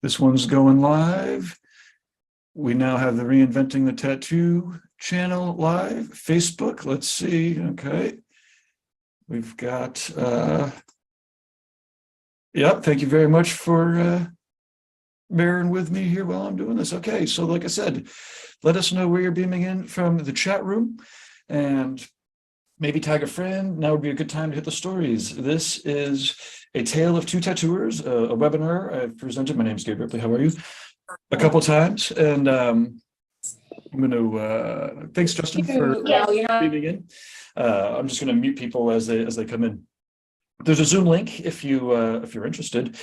This one's going live. We now have the Reinventing the Tattoo channel live. Facebook, let's see. Okay. We've got, thank you very much for bearing with me here while I'm doing this. Okay, so like I said, let us know where you're beaming in from the chat room and maybe tag a friend. Now would be a good time to hit the stories. This is A Tale of Two Tattooers, a webinar I've presented. My name is Gabe Ripley. How are you? A couple times. And I'm going to, thanks Justin for beaming in. I'm just going to mute people as they come in. There's a Zoom link if you're interested.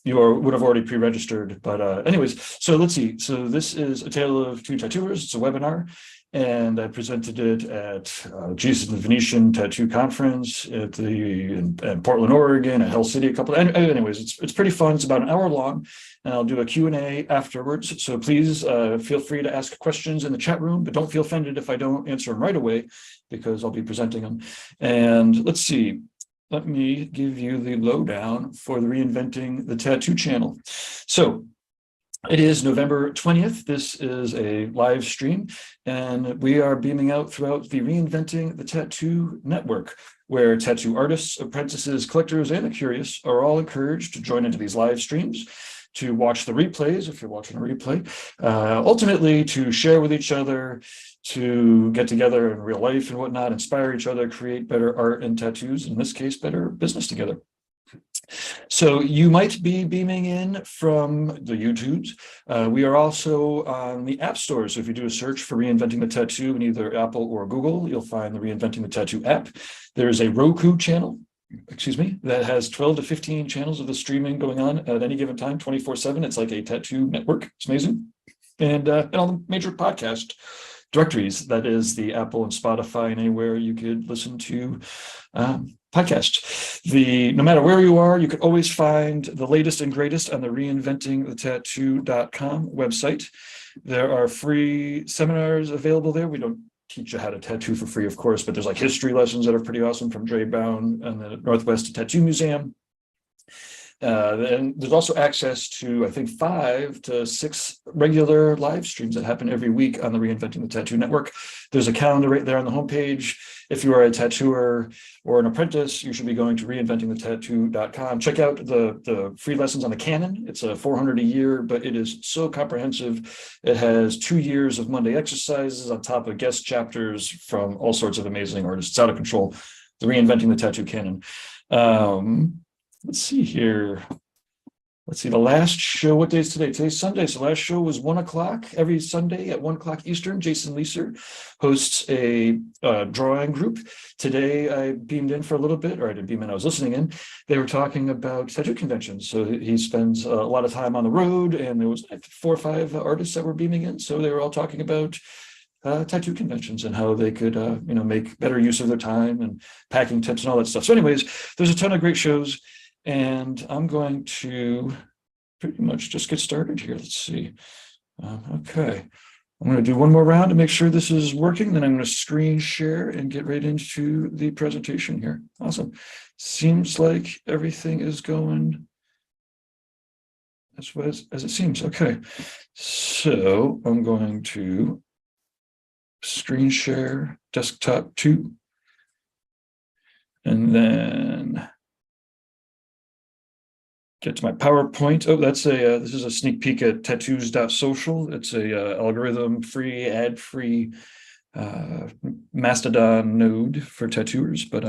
You would have already pre-registered, but anyways, so let's see. So this is A Tale of Two Tattooers. It's a webinar, and I presented it at Jesus and the Venetian Tattoo Conference in Portland, Oregon, at Hell City. Anyways, it's pretty fun. It's about an hour long, and I'll do a Q&A afterwards. So please feel free to ask questions in the chat room, but don't feel offended if I don't answer them right away, because I'll be presenting them. And let's see. Let me give you the lowdown for the Reinventing the Tattoo channel. So it is November 20th. This is a live stream, and we are beaming out throughout the Reinventing the Tattoo network, where tattoo artists, apprentices, collectors, and the curious are all encouraged to join into these live streams, to watch the replays if you're watching a replay, ultimately to share with each other, to get together in real life and whatnot, inspire each other, create better art and tattoos, in this case, better business together. So you might be beaming in from the YouTubes. We are also on the app store. So if you do a search for Reinventing the Tattoo in either Apple or Google, you'll find the Reinventing the Tattoo app. There is a Roku channel, that has 12 to 15 channels of the streaming going on at any given time, 24/7. It's like a tattoo network. It's amazing. And all the major podcast directories, that is the Apple and Spotify, and anywhere you could listen to podcasts. No matter where you are, you can always find the latest and greatest on the reinventingthetattoo.com website. There are free seminars available there. We don't teach you how to tattoo for free, of course, but there's like history lessons that are pretty awesome from Dre Brown and the Northwest Tattoo Museum. And there's also access to, I think, 5 to 6 regular live streams that happen every week on the Reinventing the Tattoo network. There's a calendar right there on the homepage. If you are a tattooer or an apprentice, you should be going to reinventingthetattoo.com. Check out the free lessons on the canon. It's a 400 a year, but it is so comprehensive. It has 2 years of Monday exercises on top of guest chapters from all sorts of amazing artists. It's out of control. The Reinventing the Tattoo canon. Let's see here. Let's see, the last show, what day is today? Today's Sunday. So the last show was 1 o'clock every Sunday at 1 o'clock Eastern. Jason Leeser hosts a drawing group. Today I beamed in for a little bit, or I didn't beam in, I was listening in. They were talking about tattoo conventions. So he spends a lot of time on the road, and there was 4 or 5 artists that were beaming in. So they were all talking about tattoo conventions and how they could, make better use of their time, and packing tips and all that stuff. So anyways, there's a ton of great shows. And I'm going to pretty much just get started here. Let's see. Okay. I'm going to do one more round to make sure this is working. Then I'm going to screen share and get right into the presentation here. Awesome. Seems like everything is going as well as it seems. Okay. So I'm going to screen share desktop 2. And then get to my PowerPoint. Oh, this is a sneak peek at tattoos.social. It's a algorithm free, ad-free Mastodon node for tattooers. But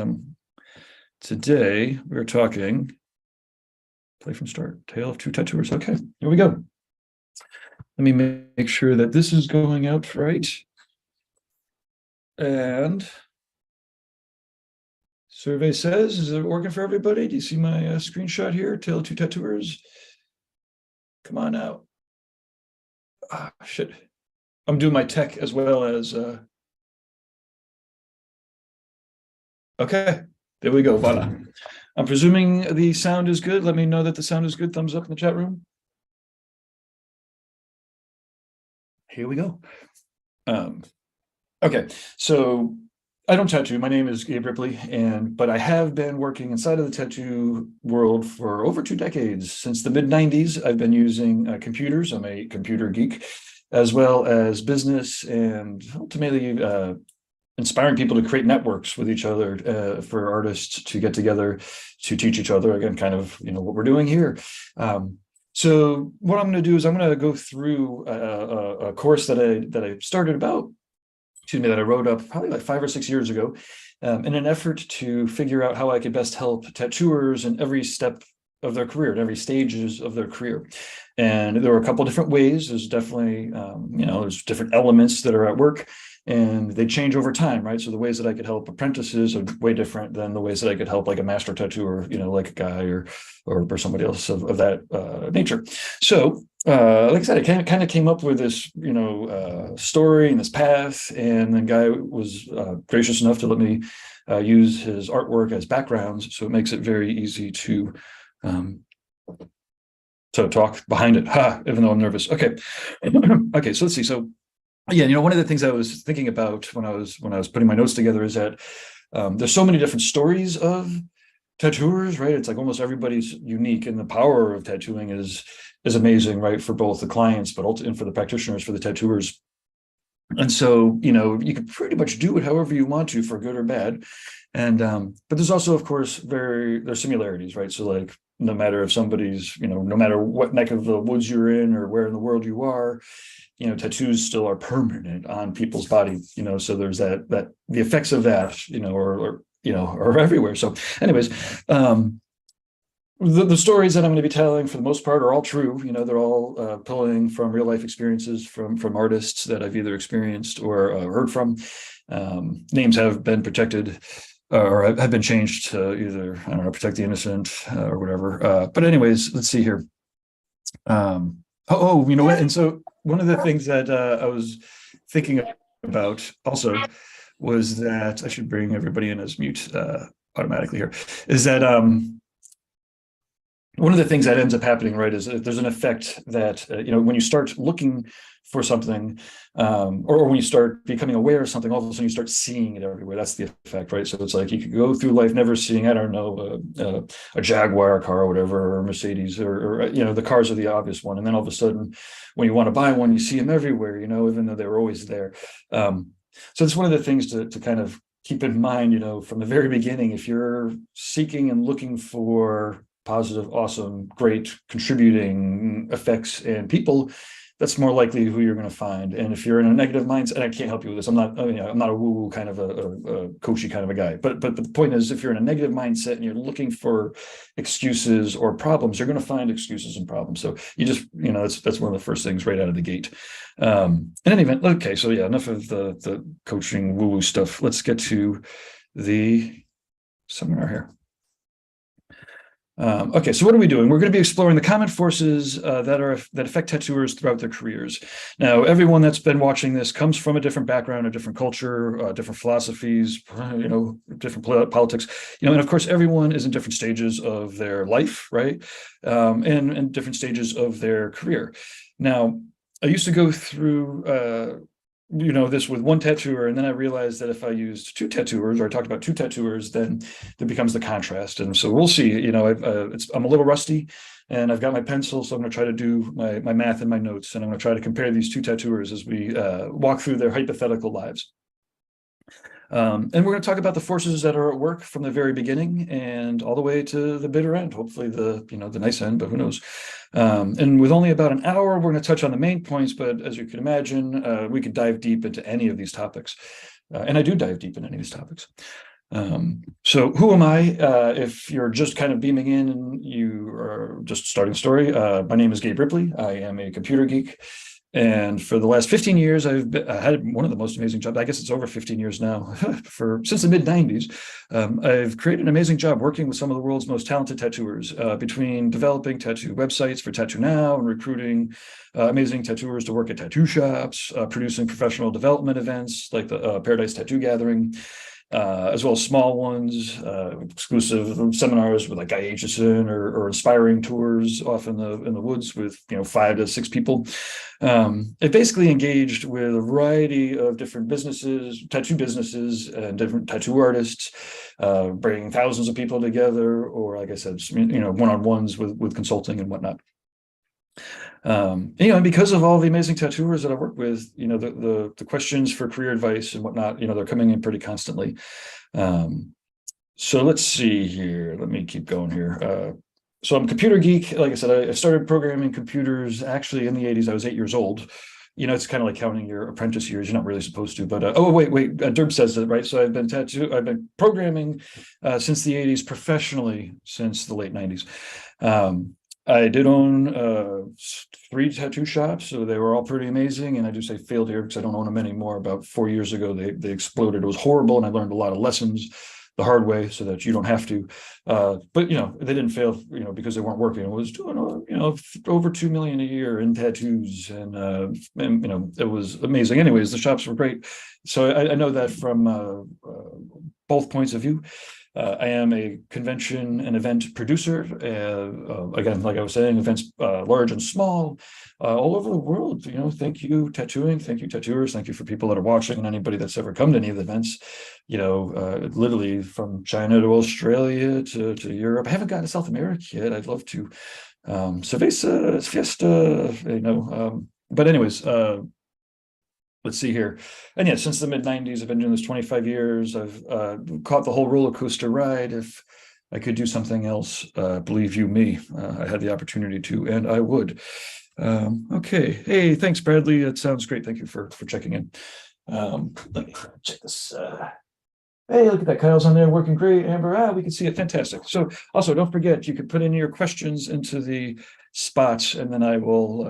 today we're talking play from start, Tale of Two Tattooers. Okay, here we go. Let me make sure that this is going out right. And survey says, is it working for everybody? Do you see my screenshot here? Tale of Two Tattooers. Come on out. Ah, shit. I'm doing my tech as well as... Okay, there we go, voila. I'm presuming the sound is good. Let me know that the sound is good. Thumbs up in the chat room. Here we go. Okay, so I don't tattoo. My name is Gabe Ripley, but I have been working inside of the tattoo world for over 2 decades. Since the mid-90s, I've been using computers. I'm a computer geek, as well as business, and ultimately inspiring people to create networks with each other, for artists to get together to teach each other. Again, kind of what we're doing here. So what I'm going to do is I'm going to go through a course that I started that I wrote up probably like 5 or 6 years ago, in an effort to figure out how I could best help tattooers in every step of their career, in every stages of their career. And there were a couple of different ways. There's definitely, there's different elements that are at work, and they change over time, right? So the ways that I could help apprentices are way different than the ways that I could help like a master tattooer, like a guy or somebody else of that nature. So like I said, I kind of came up with this, story and this path, and the guy was gracious enough to let me use his artwork as backgrounds, so it makes it very easy to talk behind it. Even though I'm nervous. Okay, okay. So let's see. So yeah, one of the things I was thinking about when I was putting my notes together is that there's so many different stories of tattooers, right? It's like almost everybody's unique, and the power of tattooing is amazing, right? For both the clients, but also and for the practitioners, for the tattooers. And so, you can pretty much do it however you want to, for good or bad. And but there's also, of course, there's similarities, right? So like, no matter if somebody's, no matter what neck of the woods you're in or where in the world you are, tattoos still are permanent on people's body, so there's that the effects of that, are everywhere. So anyways, the stories that I'm going to be telling, for the most part, are all true. They're all pulling from real life experiences from artists that I've either experienced or heard from. Names have been protected, or have been changed to either, I don't know, protect the innocent, or whatever. But anyways, let's see here. You know what? And so one of the things that I was thinking about also was that I should bring everybody in as mute automatically here, is that one of the things that ends up happening, right, is there's an effect that, when you start looking for something, or when you start becoming aware of something, all of a sudden you start seeing it everywhere. That's the effect, right? So it's like you could go through life never seeing, I don't know, a Jaguar car or whatever, or Mercedes, or the cars are the obvious one. And then all of a sudden, when you want to buy one, you see them everywhere, even though they were always there. So it's one of the things to kind of keep in mind, from the very beginning. If you're seeking and looking for positive, awesome, great, contributing effects and people, that's more likely who you're going to find. And if you're in a negative mindset, and I can't help you with this, I'm not a woo-woo kind of a coachy kind of a guy, but the point is, if you're in a negative mindset and you're looking for excuses or problems, you're going to find excuses and problems. So you just, that's one of the first things right out of the gate. In any event, okay, so yeah, enough of the coaching woo-woo stuff. Let's get to the seminar here. Okay, so what are we doing? We're going to be exploring the common forces that affect tattooers throughout their careers. Now, everyone that's been watching this comes from a different background, a different culture, different philosophies, different politics, and of course, everyone is in different stages of their life, right? And different stages of their career. Now, I used to go through this with one tattooer, and then I realized that if I used two tattooers, or I talked about two tattooers, then there becomes the contrast. And so we'll see. I'm a little rusty, and I've got my pencil, so I'm going to try to do my math and my notes, and I'm going to try to compare these two tattooers as we walk through their hypothetical lives. And we're going to talk about the forces that are at work from the very beginning and all the way to the bitter end, hopefully the nice end, but who knows. And with only about an hour, we're going to touch on the main points, but as you can imagine, we could dive deep into any of these topics. And I do dive deep into any of these topics. So who am I? If you're just kind of beaming in and you are just starting the story, my name is Gabe Ripley. I am a computer geek. And for the last 15 years, I've had one of the most amazing jobs. I guess it's over 15 years now, since the mid-90s. I've created an amazing job working with some of the world's most talented tattooers, between developing tattoo websites for TattooNOW and recruiting amazing tattooers to work at tattoo shops, producing professional development events like the Paradise Tattoo Gathering, as well as small ones, exclusive seminars with like Guy Aitchison, or inspiring tours off in the woods with 5 to 6 people. It basically engaged with a variety of different businesses, tattoo businesses, and different tattoo artists, bringing thousands of people together, or like I said, one-on-ones with consulting and whatnot. And because of all the amazing tattooers that I work with, the questions for career advice and whatnot, they're coming in pretty constantly. So let's see here. Let me keep going here. So I'm a computer geek. Like I said, I started programming computers actually in the 80s. I was 8 years old. It's kind of like counting your apprentice years. You're not really supposed to, but oh wait, Derb says that, right? So I've been programming since the 80s, professionally since the late 90s. I did own 3 tattoo shops, so they were all pretty amazing. And I do say failed here because I don't own them anymore. About 4 years ago, they exploded. It was horrible, and I learned a lot of lessons the hard way so that you don't have to. But they didn't fail, because they weren't working. It was doing over 2 million a year in tattoos, and it was amazing. Anyways, the shops were great. So I know that from both points of view. I am a convention and event producer. Again, like I was saying, events large and small, all over the world. Thank you, tattooing. Thank you, tattooers. Thank you for people that are watching and anybody that's ever come to any of the events. Literally from China to Australia to Europe. I haven't gotten to South America yet. I'd love to. Cerveza, fiesta, but anyways, let's see here. And yeah, since the mid 90s, I've been doing this 25 years. I've caught the whole roller coaster ride. If I could do something else, believe you me, I had the opportunity to, and I would. Okay. Hey, thanks, Bradley. That sounds great. Thank you for checking in. Let me check this. Hey, look at that. Kyle's on there working great. Amber, we can see it. Fantastic. So also, don't forget, you could put in your questions into the spots, and then I will,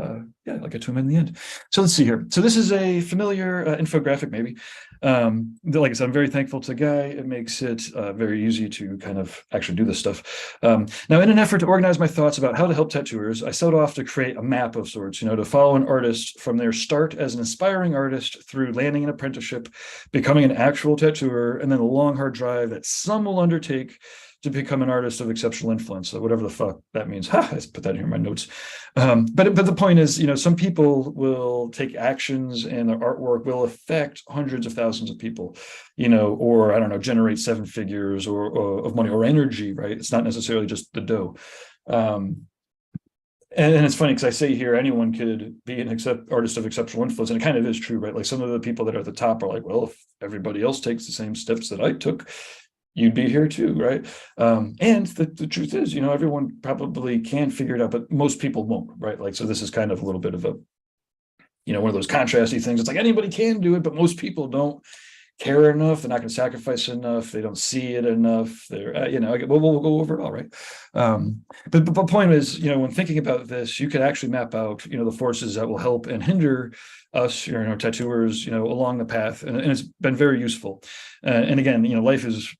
I'll get to them in the end. So let's see here. So this is a familiar infographic, maybe. Like I said, I'm very thankful to Guy. It makes it very easy to kind of actually do this stuff. Now, in an effort to organize my thoughts about how to help tattooers, I set off to create a map of sorts, to follow an artist from their start as an aspiring artist through landing an apprenticeship, becoming an actual tattooer, and then a long, hard drive that some will undertake to become an artist of exceptional influence. So whatever the fuck that means. I put that here in my notes. But the point is, some people will take actions and their artwork will affect hundreds of thousands of people, or I don't know, generate 7 figures or of money or energy, right? It's not necessarily just the dough. And it's funny because I say here, anyone could be an artist of exceptional influence. And it kind of is true, right? Like some of the people that are at the top are like, well, if everybody else takes the same steps that I took, you'd be here too, right? And the truth is, everyone probably can figure it out, but most people won't, right? Like, so this is kind of a little bit of a, one of those contrasty things. It's like anybody can do it, but most people don't care enough. They're not going to sacrifice enough. They don't see it enough. They're, we'll go over it all, right? But the point is, when thinking about this, you could actually map out, the forces that will help and hinder us, tattooers, along the path. And it's been very useful. And again, life is,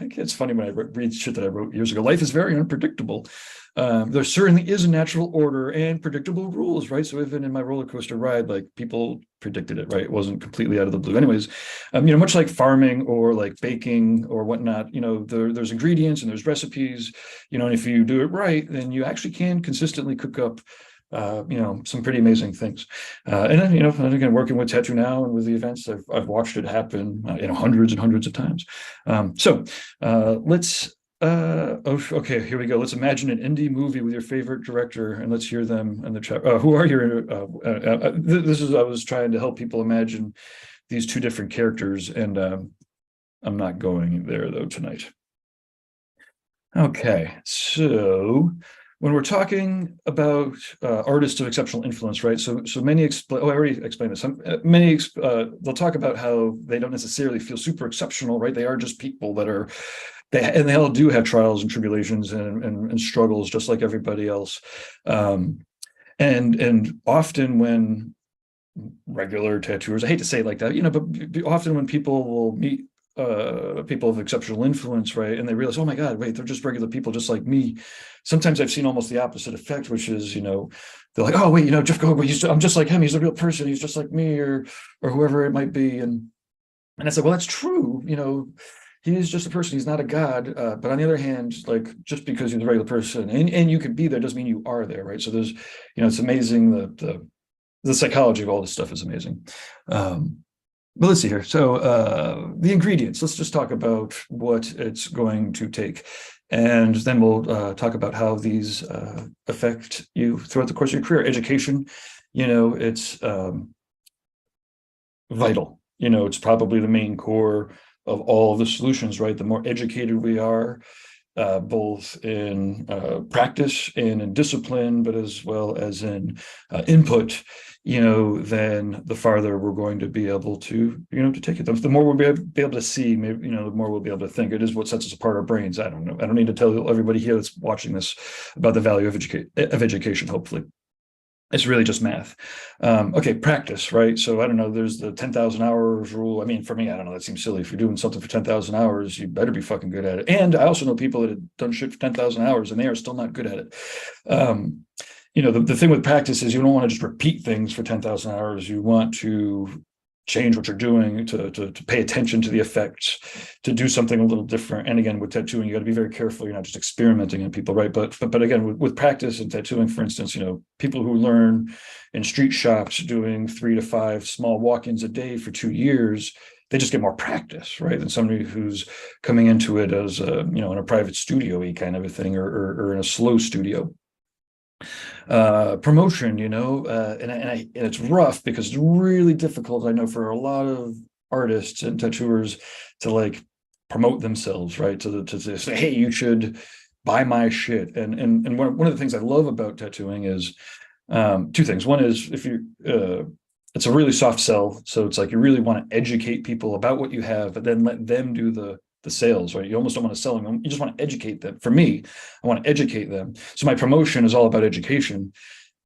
it's funny when I read shit that I wrote years ago, life is very unpredictable. There certainly is a natural order and predictable rules, right? So even in my roller coaster ride, like people predicted it, right? It wasn't completely out of the blue. Anyways, much like farming or like baking or whatnot, there's ingredients and there's recipes, and if you do it right, then you actually can consistently cook up some pretty amazing things. And then, and again, working with TattooNOW and with the events, I've watched it happen, hundreds and hundreds of times. Let's, okay, here we go. Let's imagine an indie movie with your favorite director, and let's hear them in the chat. Who are your, I was trying to help people imagine these 2 different characters, and I'm not going there though tonight. Okay, so when we're talking about artists of exceptional influence, right? So many explain. Oh, I already explained this. Many they'll talk about how they don't necessarily feel super exceptional, right? They are just people that are, they all do have trials and tribulations and struggles, just like everybody else. And often when regular tattooers, I hate to say it like that, but often when people will meet people of exceptional influence, right, and they realize, oh my God, wait, they're just regular people just like me. Sometimes I've seen almost the opposite effect, which is, they're like, oh wait, Jeff Goldberg, I'm just like him, he's a real person, he's just like me, or whoever it might be. And And I said, well, that's true. He is just a person. He's not a god. But on the other hand, like, just because he's a regular person and you could be there doesn't mean you are there, right? So there's, it's amazing. The psychology of all this stuff is amazing. But let's see here. So the ingredients, let's just talk about what it's going to take. And then we'll talk about how these affect you throughout the course of your career. Education, it's vital. It's probably the main core of all of the solutions, right? The more educated we are, both in practice and in discipline, but as well as in input, then the farther we're going to be able to, to take it. The more we'll be able to see, maybe, the more we'll be able to think. It is what sets us apart, our brains. I don't know. I don't need to tell everybody here that's watching this about the value of education, hopefully. It's really just math. Okay, practice, right? So I don't know, there's the 10,000 hours rule. I mean, for me, I don't know, that seems silly. If you're doing something for 10,000 hours, you better be fucking good at it. And I also know people that have done shit for 10,000 hours and they are still not good at it. The thing with practice is you don't want to just repeat things for 10,000 hours. You want to change what you're doing, to pay attention to the effects, to do something a little different. And again, with tattooing, you got to be very careful. You're not just experimenting on people, right? But again, with practice and tattooing, for instance, people who learn in street shops doing 3 to 5 small walk-ins a day for 2 years, they just get more practice, right? Than somebody who's coming into it as in a private studio-y kind of a thing, or in a slow studio. Promotion, and it's rough because it's really difficult, I know, for a lot of artists and tattooers to like promote themselves, right? To say, hey, you should buy my shit. And one of the things I love about tattooing is 2 things. One is, if you it's a really soft sell, so it's like you really want to educate people about what you have, but then let them do the sales, right? You almost don't want to sell them. You just want to educate them. For me, I want to educate them. So my promotion is all about education,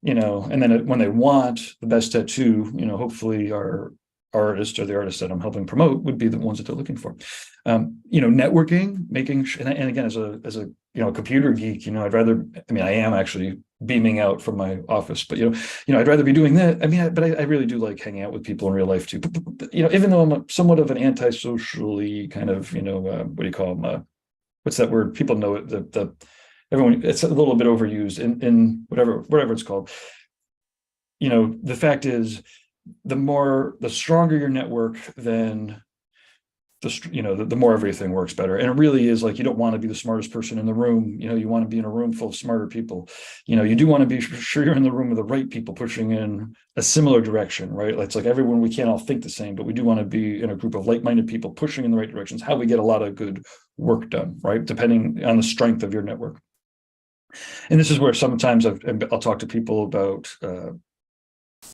and then when they want the best tattoo, hopefully our artist or the artist that I'm helping promote would be the ones that they're looking for. Networking, making, and again, as a computer geek, I'd rather, I am actually beaming out from my office, but I'd rather be doing that. But I really do like hanging out with people in real life too. But even though I'm somewhat of an antisocially kind of, what do you call them? What's that word? People know it. Everyone, it's a little bit overused in whatever it's called. The fact is, the stronger your network, then the more everything works better. And it really is like, you don't want to be the smartest person in the room. You want to be in a room full of smarter people. You do want to be sure you're in the room with the right people pushing in a similar direction, right? It's like everyone, we can't all think the same, but we do want to be in a group of like-minded people pushing in the right directions. How we get a lot of good work done, right? Depending on the strength of your network. And this is where sometimes I'll talk to people about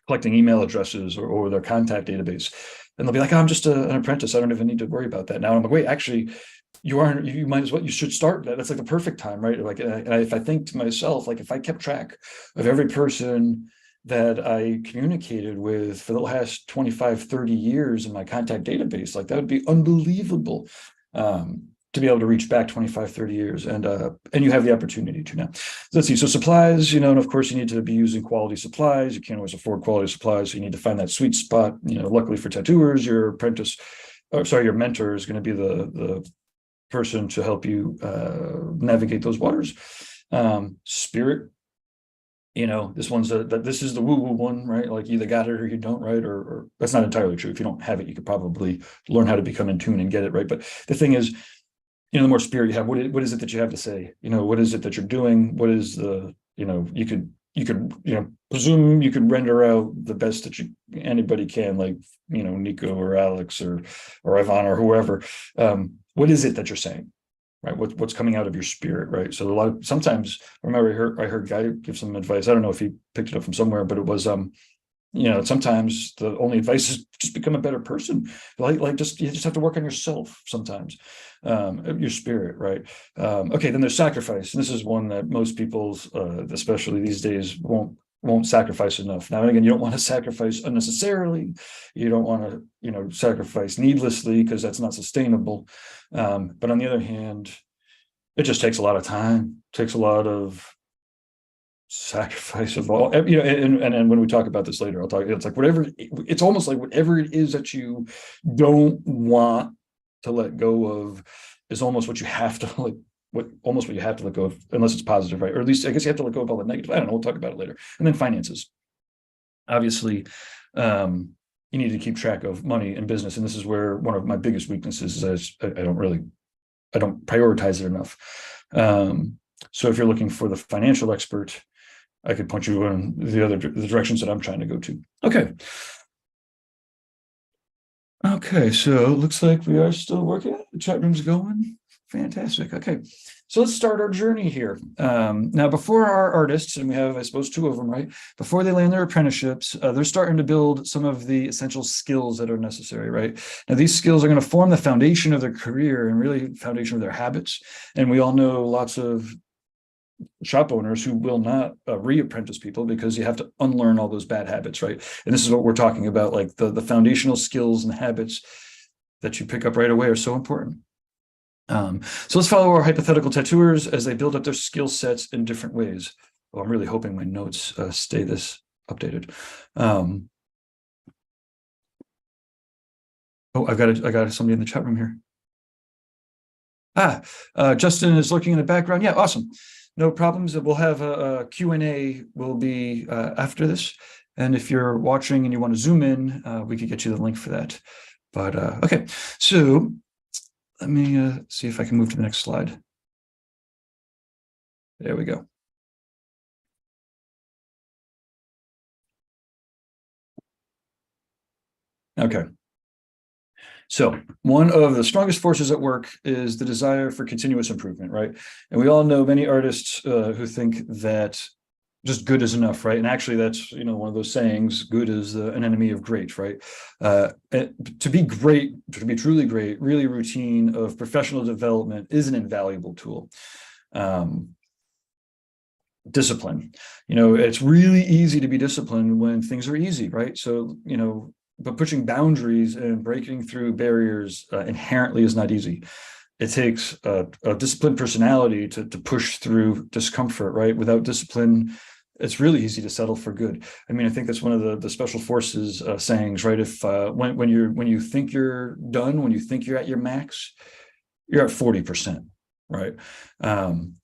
collecting email addresses or their contact database. And they'll be like, oh, I'm just an apprentice. I don't even need to worry about that. Now I'm like, wait, actually, you might as well, you should start that. That's like the perfect time, right? Like, if I think to myself, like, if I kept track of every person that I communicated with for the last 25, 30 years in my contact database, like, that would be unbelievable. To be able to reach back 25, 30 years. And you have the opportunity to now. Let's see. So supplies, and of course you need to be using quality supplies. You can't always afford quality supplies. So you need to find that sweet spot. Luckily for tattooers, your mentor is going to be the person to help you navigate those waters. Spirit, this is the woo-woo one, right? Like, you either got it or you don't, right? Or that's not entirely true. If you don't have it, you could probably learn how to become in tune and get it, right? But the thing is, the more spirit you have, what is it that you have to say? What is it that you're doing? What is you could presume you could render out the best that anybody can, like, Nico or Alex or Ivan or whoever. What is it that you're saying, right? What's coming out of your spirit, right? So sometimes, I remember I heard Guy give some advice. I don't know if he picked it up from somewhere, but it was, sometimes the only advice is just become a better person. You just have to work on yourself sometimes, your spirit, right? Okay, then there's sacrifice. And this is one that most people, especially these days, won't sacrifice enough. Now, again, you don't want to sacrifice unnecessarily. You don't want to, sacrifice needlessly, because that's not sustainable. But on the other hand, it just takes a lot of time, takes a lot of sacrifice of all, and when we talk about this later, I'll talk, it's like whatever, it's almost like whatever it is that you don't want to let go of is almost what you have to like, what you have to let go of, unless it's positive, right? Or at least I guess you have to let go of all the negative. I don't know, we'll talk about it later. And then finances. Obviously, you need to keep track of money and business. And this is where one of my biggest weaknesses is I don't prioritize it enough. So if you're looking for the financial expert, I could point you in the directions that I'm trying to go to. Okay, so it looks like we are still working. The chat room's going. Fantastic. Okay, so let's start our journey here. Now, before our artists, and we have, I suppose, 2 of them, right? Before they land their apprenticeships, they're starting to build some of the essential skills that are necessary, right? Now, these skills are going to form the foundation of their career and really foundation of their habits. And we all know lots of shop owners who will not re-apprentice people because you have to unlearn all those bad habits, right? And this is what we're talking about, like the foundational skills and habits that you pick up right away are so important. So let's follow our hypothetical tattooers as they build up their skill sets in different ways. Oh, I'm really hoping my notes stay this updated. Oh, I got somebody in the chat room here. Justin is looking in the background. Yeah, awesome. No problems. We'll have a Q&A will be after this. And if you're watching and you want to zoom in, we could get you the link for that. But okay, so let me see if I can move to the next slide. There we go. Okay. So one of the strongest forces at work is the desire for continuous improvement, right? And we all know many artists who think that just good is enough, right? And actually that's, one of those sayings, good is an enemy of great, right? To be great, to be truly great, really routine of professional development is an invaluable tool. Discipline, it's really easy to be disciplined when things are easy, right? So, but pushing boundaries and breaking through barriers inherently is not easy. It takes a disciplined personality to push through discomfort, right? Without discipline, it's really easy to settle for good. I mean, I think that's one of the special forces sayings, right? If when you think you're done, when you think you're at your max, you're at 40%, right?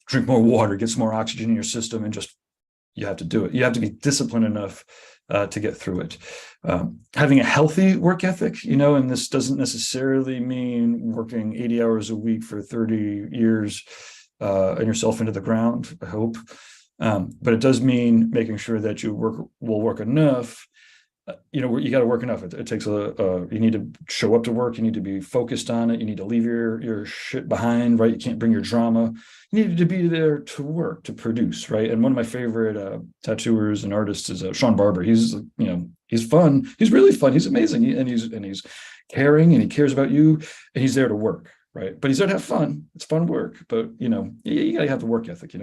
Drink more water, get some more oxygen in your system, and just you have to do it. You have to be disciplined enough to get through it. Having a healthy work ethic, and this doesn't necessarily mean working 80 hours a week for 30 years and yourself into the ground, I hope. But it does mean making sure that you will work enough. You got to work enough. It takes you need to show up to work. You need to be focused on it. You need to leave your shit behind, right? You can't bring your drama. You need to be there to work, to produce, right? And one of my favorite tattooers and artists is Sean Barber. He's, he's fun. He's really fun. He's amazing. He's caring, and he cares about you, and he's there to work, right? But he's there to have fun. It's fun work, but you gotta have the work ethic,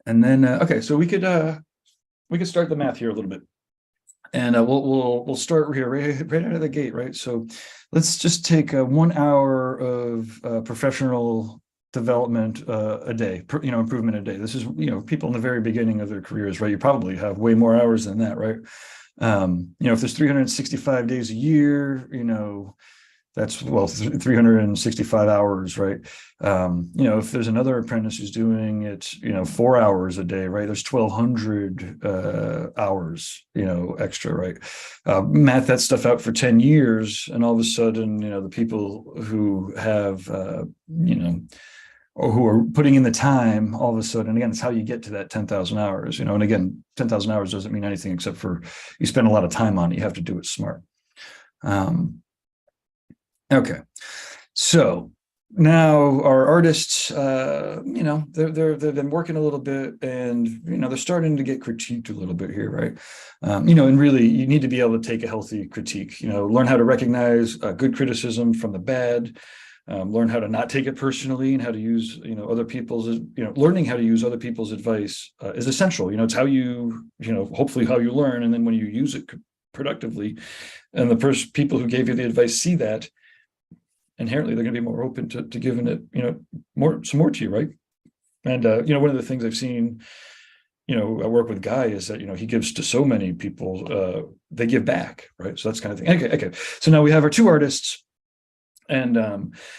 And then, okay, so we could start the math here a little bit, and we'll start here right out of the gate, right? So let's just take 1 hour of professional development a day, improvement a day. This is, people in the very beginning of their careers, right? You probably have way more hours than that, right? If there's 365 days a year, that's 365 hours, right? If there's another apprentice who's doing it, 4 hours a day, right? There's 1,200 hours, extra, right? Math that stuff out for 10 years, and all of a sudden, the people who have, or who are putting in the time, all of a sudden, again, it's how you get to that 10,000 hours, and again, 10,000 hours doesn't mean anything except for you spend a lot of time on it. You have to do it smart. Okay, so now our artists, they've been working a little bit, and they're starting to get critiqued a little bit here, right? And really, you need to be able to take a healthy critique. Learn how to recognize good criticism from the bad. Learn how to not take it personally, and how to use other people's. Learning how to use other people's advice is essential. It's how you hopefully how you learn, and then when you use it productively, and the people who gave you the advice see that. inherently they're going to be more open to giving it, some more to you, right? And one of the things I've seen, I work with Guy, is that he gives to so many people, they give back, right? So that's kind of thing. Okay. So now we have our two artists, and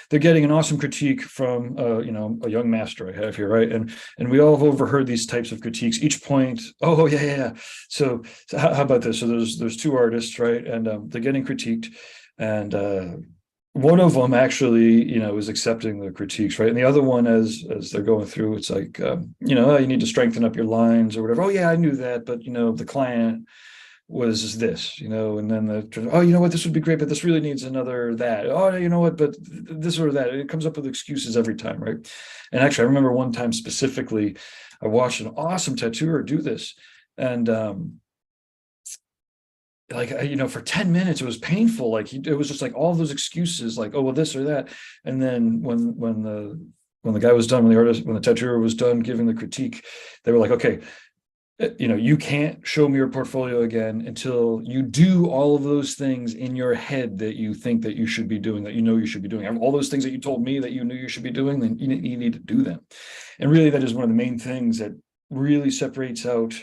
they're getting an awesome critique from a young master I have here, right? And we all have overheard these types of critiques. Each point, oh yeah. So how about this? So there's two artists, right? And they're getting critiqued, and one of them actually, is accepting the critiques, right? And the other one, as they're going through, it's like, oh, you need to strengthen up your lines or whatever. Oh yeah, I knew that, but the client was this, and then oh, you know what, this would be great, but this really needs another that. Oh, you know what, but this or that. It comes up with excuses every time, right? And actually, I remember one time specifically, I watched an awesome tattooer do this, and for 10 minutes, it was painful. Like it was just like all those excuses, like, oh, well, this or that. And then when the guy was done, when the tattooer was done giving the critique, they were like, okay, you can't show me your portfolio again until you do all of those things in your head that you think that you should be doing, that you should be doing. All those things that you told me that you knew you should be doing, then you need to do them. And really, that is one of the main things that really separates out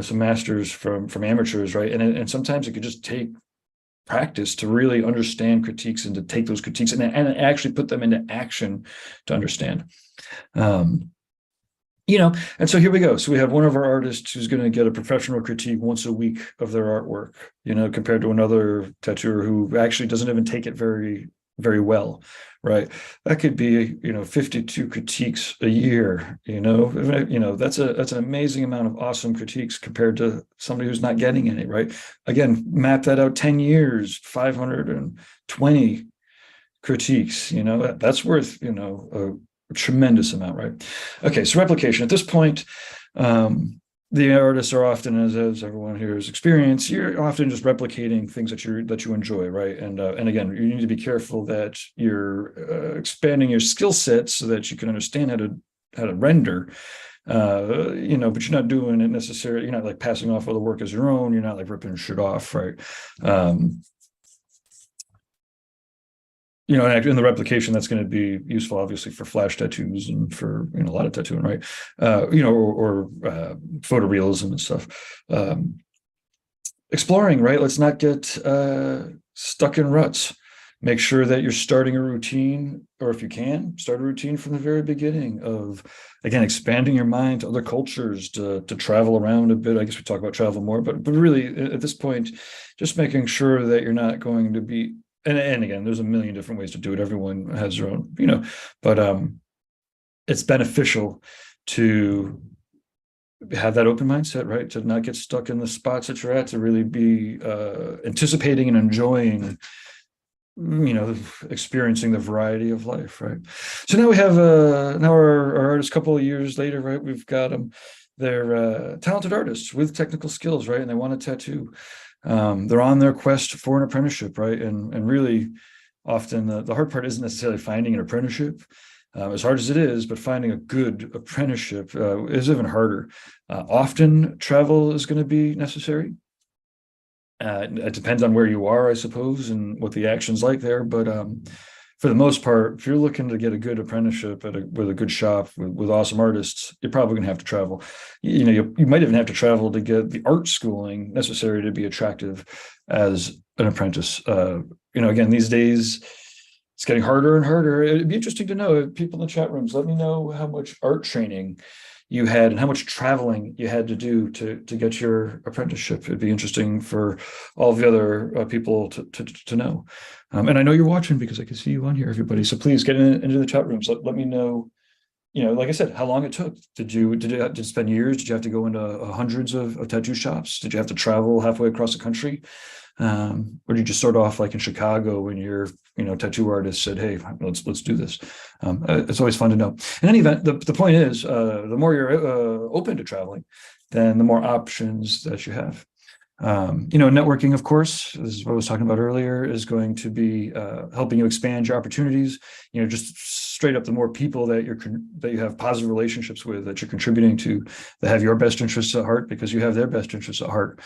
some masters from amateurs, right? And sometimes it could just take practice to really understand critiques and to take those critiques and actually put them into action to understand. And so here we go. So we have one of our artists who's going to get a professional critique once a week of their artwork, compared to another tattooer who actually doesn't even take it very, very well, right? That could be, 52 critiques a year, that's an amazing amount of awesome critiques compared to somebody who's not getting any, right? Again, map that out 10 years, 520 critiques, that's worth, a tremendous amount, right? Okay, so replication. At this point, the artists are often, as everyone here has experienced, you're often just replicating things that you enjoy, right? And again, you need to be careful that you're expanding your skill set so that you can understand how to render. But you're not doing it necessarily. You're not like passing off all the work as your own. You're not like ripping shit off, right? In the replication, that's going to be useful, obviously, for flash tattoos and for a lot of tattooing, right? Or photorealism and stuff. Exploring, right? Let's not get stuck in ruts. Make sure that you're starting a routine, or if you can, start a routine from the very beginning of, again, expanding your mind to other cultures, to travel around a bit. I guess we talk about travel more, but really at this point, just making sure that you're not going to be. And again, there's a million different ways to do it. Everyone has their own, but it's beneficial to have that open mindset, right? To not get stuck in the spots that you're at, to really be anticipating and enjoying, experiencing the variety of life, right? So now we have now our artists, a couple of years later, right? We've got them. They're talented artists with technical skills, right? And they want a tattoo. They're on their quest for an apprenticeship, right? And really often the hard part isn't necessarily finding an apprenticeship, as hard as it is, but finding a good apprenticeship is even harder. Often travel is going to be necessary. It depends on where you are, I suppose, and what the action's like there. But for the most part, if you're looking to get a good apprenticeship with a good shop with awesome artists, you're probably going to have to travel. You might even have to travel to get the art schooling necessary to be attractive as an apprentice. Again, these days it's getting harder and harder. It'd be interesting to know, people in the chat rooms, let me know how much art training you had and how much traveling you had to do to get your apprenticeship. It'd be interesting for all the other people to know. And I know you're watching because I can see you on here, everybody. So please get into the chat rooms. Let me know, like I said, how long it took. Did you spend years? Did you have to go into hundreds of tattoo shops? Did you have to travel halfway across the country? Or did you just start off like in Chicago when your tattoo artist said, hey, let's do this? It's always fun to know. In any event, the point is, the more you're open to traveling, then the more options that you have. Networking, of course, this is what I was talking about earlier, is going to be helping you expand your opportunities. Just straight up, the more people that you have positive relationships with, that you're contributing to, that have your best interests at heart because you have their best interests at heart,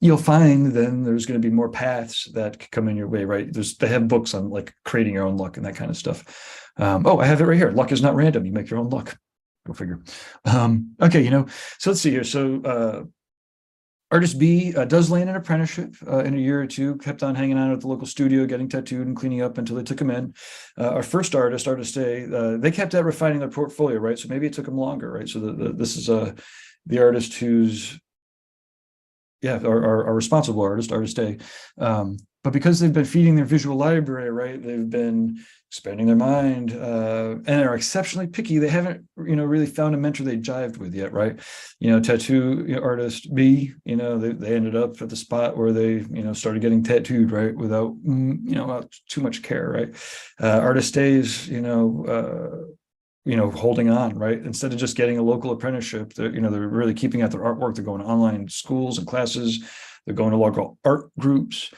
you'll find then there's going to be more paths that could come in your way, right? They have books on like creating your own luck and that kind of stuff. Oh, I have it right here. Luck is not random. You make your own luck. Go figure. Okay, so let's see here. So Artist B does land an apprenticeship in a year or two, kept on hanging out at the local studio, getting tattooed and cleaning up until they took him in. Our first artist, Artist A, they kept at refining their portfolio, right? So maybe it took them longer, right? So this is the artist who's, our responsible artist, Artist A. But because they've been feeding their visual library, right, they've been expanding their mind and are exceptionally picky. They haven't, really found a mentor they jived with yet, right? Tattoo artist B, they ended up at the spot where they, started getting tattooed, right, without, too much care, right? Artist A's, holding on, right? Instead of just getting a local apprenticeship, they're really keeping at their artwork. They're going to online schools and classes. They're going to local art groups.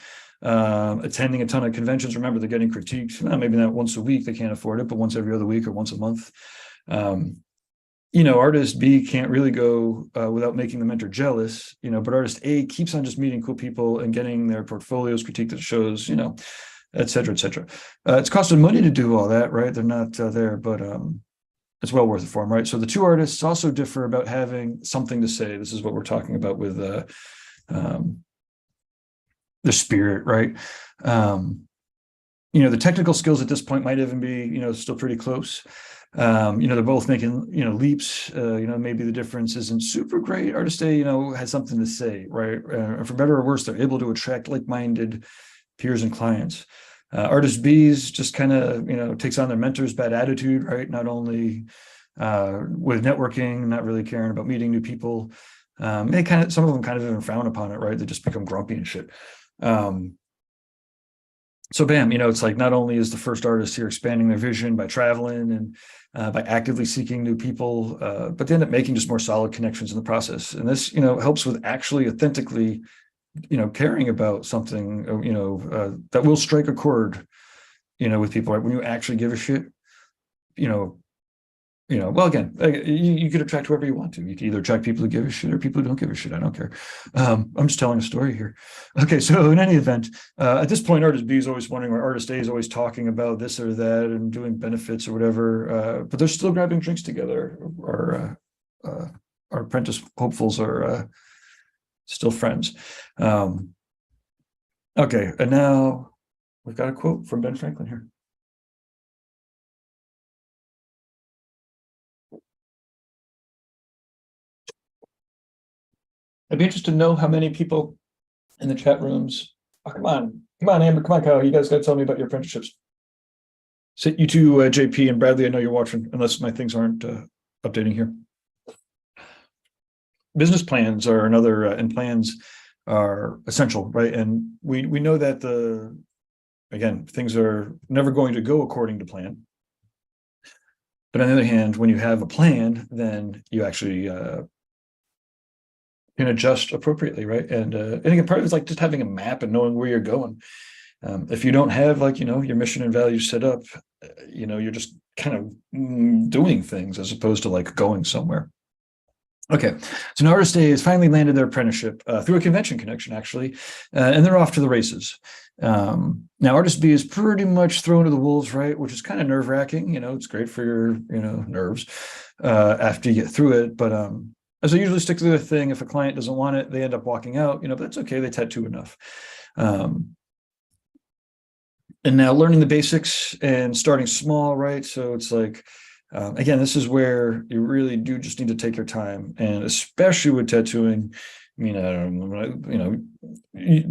Attending a ton of conventions. Remember, they're getting critiqued, maybe not once a week, they can't afford it, but once every other week or once a month. Artist B can't really go without making the mentor jealous, but artist A keeps on just meeting cool people and getting their portfolios critiqued at shows, et cetera, et cetera. It's costing money to do all that, right? They're not there, but it's well worth it for them, right? So the two artists also differ about having something to say. This is what we're talking about with the spirit, right? The technical skills at this point might even be, still pretty close. They're both making, leaps. Maybe the difference isn't super great. Artist A, has something to say, right? For better or worse, they're able to attract like-minded peers and clients. Artist B's just kind of, takes on their mentor's bad attitude, right? Not only with networking, not really caring about meeting new people. Some of them kind of even frown upon it, right? They just become grumpy and shit. So bam, it's like not only is the first artist here expanding their vision by traveling and by actively seeking new people, but they end up making just more solid connections in the process. And this, helps with actually authentically, caring about something, that will strike a chord, with people, right? When you actually give a shit, well, again, you could attract whoever you want to. You can either attract people who give a shit or people who don't give a shit. I don't care. I'm just telling a story here. Okay, so in any event, at this point, artist B is always wondering, or artist A is always talking about this or that and doing benefits or whatever, but they're still grabbing drinks together. Our apprentice hopefuls are still friends. Okay, and now we've got a quote from Ben Franklin here. I'd be interested to know how many people in the chat rooms. Oh, come on, Amber, come on, Kyle. You guys got to tell me about your apprenticeships. So you two, JP and Bradley, I know you're watching, unless my things aren't updating here. Business plans are another, and plans are essential, right? And we know that things are never going to go according to plan. But on the other hand, when you have a plan, then you actually can adjust appropriately, right? And again, part of it's like just having a map and knowing where you're going. If you don't have your mission and values set up, you're just kind of doing things as opposed to like going somewhere. Okay, so now Artist A has finally landed their apprenticeship through a convention connection, actually, and they're off to the races. Now, Artist B is pretty much thrown to the wolves, right? Which is kind of nerve-wracking. It's great for your nerves after you get through it, but as I usually stick to the thing, if a client doesn't want it, they end up walking out, but that's okay. They tattoo enough. And now learning the basics and starting small, right? So it's like, again, this is where you really do just need to take your time, and especially with tattooing. I mean, I don't know,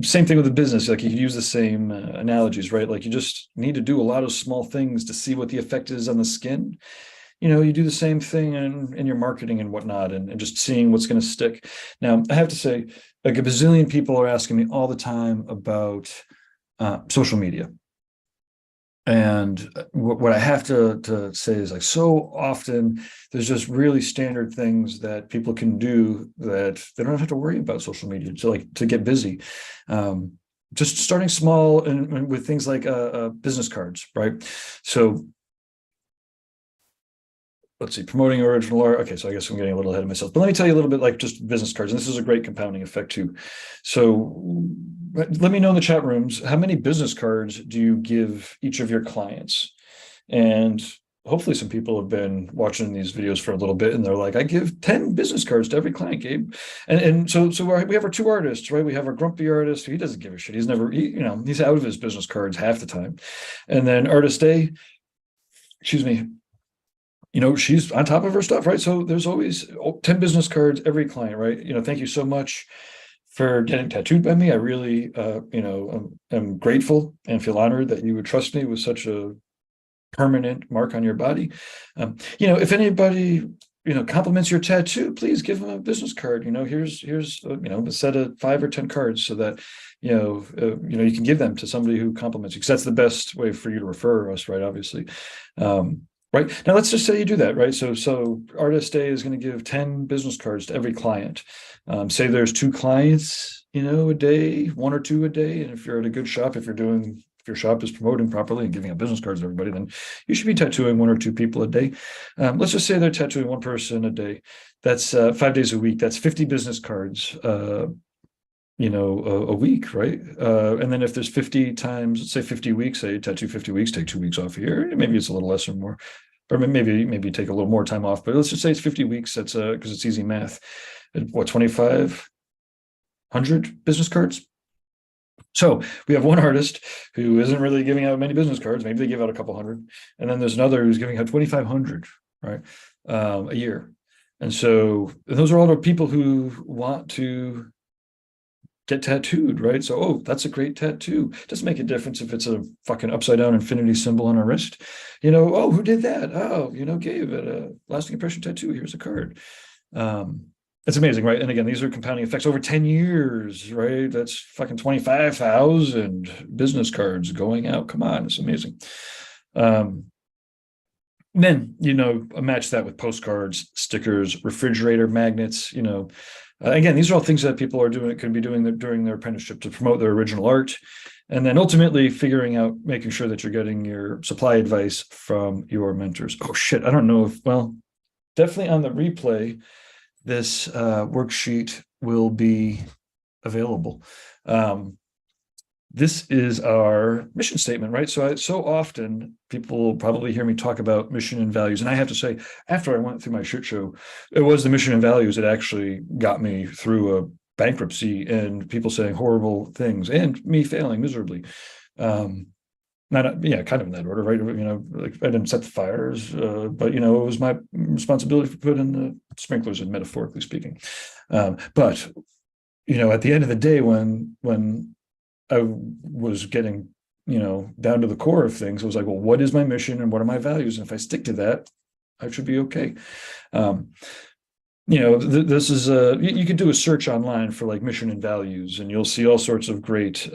same thing with the business. Like you could use the same analogies, right? Like you just need to do a lot of small things to see what the effect is on the skin. You do the same thing in your marketing and whatnot, and just seeing what's going to stick. Now, I have to say, like a bazillion people are asking me all the time about social media. And what I have to say is, like, so often there's just really standard things that people can do that they don't have to worry about social media to get busy. Just starting small and with things like business cards, right? So let's see, promoting original art. Okay, so I guess I'm getting a little ahead of myself, but let me tell you a little bit like just business cards. And this is a great compounding effect too. So let me know in the chat rooms, how many business cards do you give each of your clients? And hopefully some people have been watching these videos for a little bit and they're like, I give 10 business cards to every client, Gabe. And so we have our two artists, right? We have our grumpy artist. He doesn't give a shit. He's never, he's out of his business cards half the time. And then artist A, excuse me, she's on top of her stuff, right? So there's always 10 business cards, every client, right? Thank you so much for getting tattooed by me. I really, am grateful and feel honored that you would trust me with such a permanent mark on your body. If anybody, compliments your tattoo, please give them a business card. Here's a set of 5 or 10 cards so that, you can give them to somebody who compliments you, because that's the best way for you to refer us, right? Obviously. Right now, let's just say you do that, right? So artist A is going to give 10 business cards to every client. Say there's 2 clients, a day, 1 or 2 a day. And if you're at a good shop, if your shop is promoting properly and giving out business cards to everybody, then you should be tattooing 1 or 2 people a day. Let's just say they're tattooing 1 person a day. That's 5 days a week. That's 50 business cards, a week, right? And then if there's 50 times, let's say 50 weeks, say tattoo 50 weeks, take 2 weeks off a year. Maybe it's a little less or more, or maybe take a little more time off, but let's just say it's 50 weeks. That's because it's easy math. What, 2,500 business cards? So we have one artist who isn't really giving out many business cards. Maybe they give out a couple hundred. And then there's another who's giving out 2,500, right? A year. And so those are all the people who want to get tattooed, right? So, that's a great tattoo. It doesn't make a difference if it's a fucking upside down infinity symbol on a wrist. Who did that? Gabe at a lasting impression tattoo. Here's a card. It's amazing, right? And again, these are compounding effects over 10 years, right? That's fucking 25,000 business cards going out. Come on, it's amazing. Then, match that with postcards, stickers, refrigerator magnets, again, these are all things that people are doing, could be doing during their apprenticeship to promote their original art. And then ultimately figuring out, making sure that you're getting your supply advice from your mentors. Oh shit, I don't know definitely on the replay, this worksheet will be available. This is our mission statement, right? So often people will probably hear me talk about mission and values. And I have to say, after I went through my shit show, it was the mission and values that actually got me through a bankruptcy and people saying horrible things and me failing miserably. Kind of in that order, right? Like I didn't set the fires, but it was my responsibility to put in the sprinklers, and metaphorically speaking. But at the end of the day, when I was getting, down to the core of things, I was like, well, what is my mission and what are my values? And if I stick to that, I should be okay. This is you could do a search online for like mission and values, and you'll see all sorts of great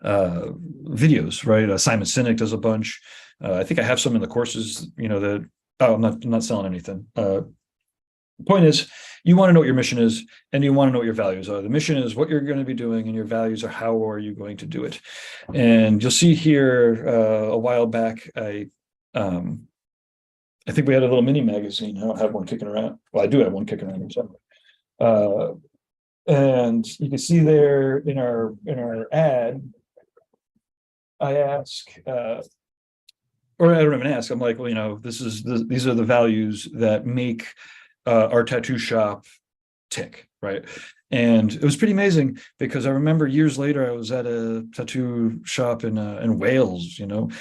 videos, right? Simon Sinek does a bunch. I think I have some in the courses, that, I'm not selling anything. Point is, you want to know what your mission is, and you want to know what your values are. The mission is what you're going to be doing, and your values are how are you going to do it. And you'll see here a while back, I think we had a little mini magazine. I don't have one kicking around. Well, I do have one kicking around somewhere. And you can see there in our ad, I ask, or I don't even ask. I'm like, well, these are the values that make our tattoo shop tick, right? And it was pretty amazing because I remember years later I was at a tattoo shop in Wales, and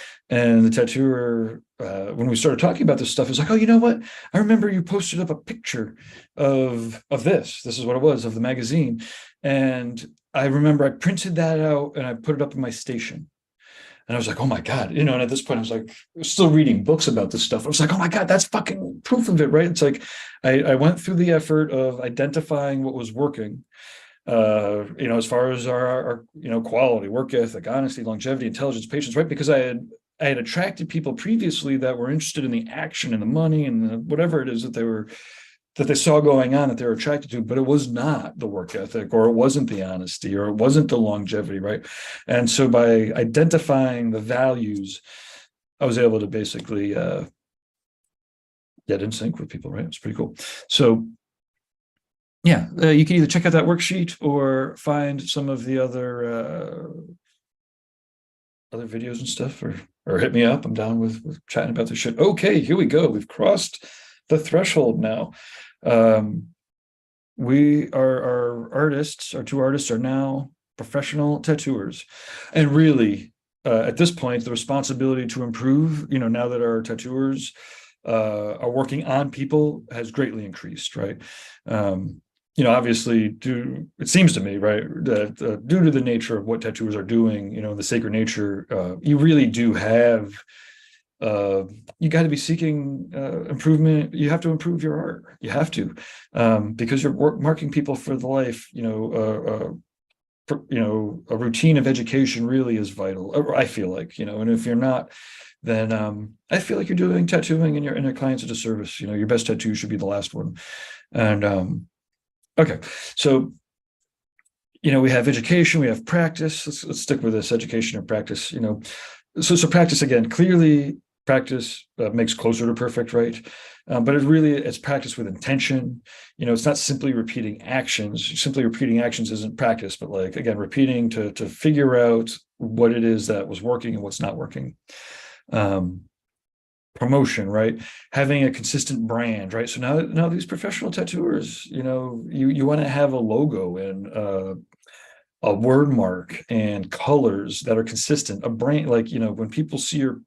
the tattooer, when we started talking about this stuff, was like, oh, you know what? I remember you posted up a picture of this. This is what it was, of the magazine, and I remember I printed that out and I put it up in my station. And I was like, oh my God, and at this point I was like, still reading books about this stuff. I was like, oh my God, that's fucking proof of it, right? It's like, I went through the effort of identifying what was working, as far as our quality, work ethic, honesty, longevity, intelligence, patience, right? Because I had attracted people previously that were interested in the action and the money and whatever it is that they saw going on that they were attracted to, but it was not the work ethic, or it wasn't the honesty, or it wasn't the longevity, right? And so by identifying the values, I was able to basically get in sync with people, right? It's pretty cool. So yeah, you can either check out that worksheet or find some of the other videos and stuff, or hit me up. I'm down with chatting about this shit. Okay, here we go. We've crossed the threshold now. Our artists, our two artists, are now professional tattooers, and really, at this point, the responsibility to improve, now that our tattooers are working on people, has greatly increased, right? Obviously, it seems to me, right, that due to the nature of what tattooers are doing, the sacred nature, you really do have, you got to be seeking improvement. You have to improve your art. You have to, because you're marking people for the life. A routine of education really is vital. I feel like, and if you're not, then I feel like you're doing tattooing and your clients a disservice. Your best tattoo should be the last one. And okay, so we have education, we have practice. Let's stick with this, education and practice. So practice, again, clearly practice makes closer to perfect, right? But it's practice with intention. It's not simply repeating actions. Simply repeating actions isn't practice, but again, repeating to figure out what it is that was working and what's not working. Promotion, right? Having a consistent brand, right? So now these professional tattooers, you want to have a logo and a word mark and colors that are consistent. A brand, when people see your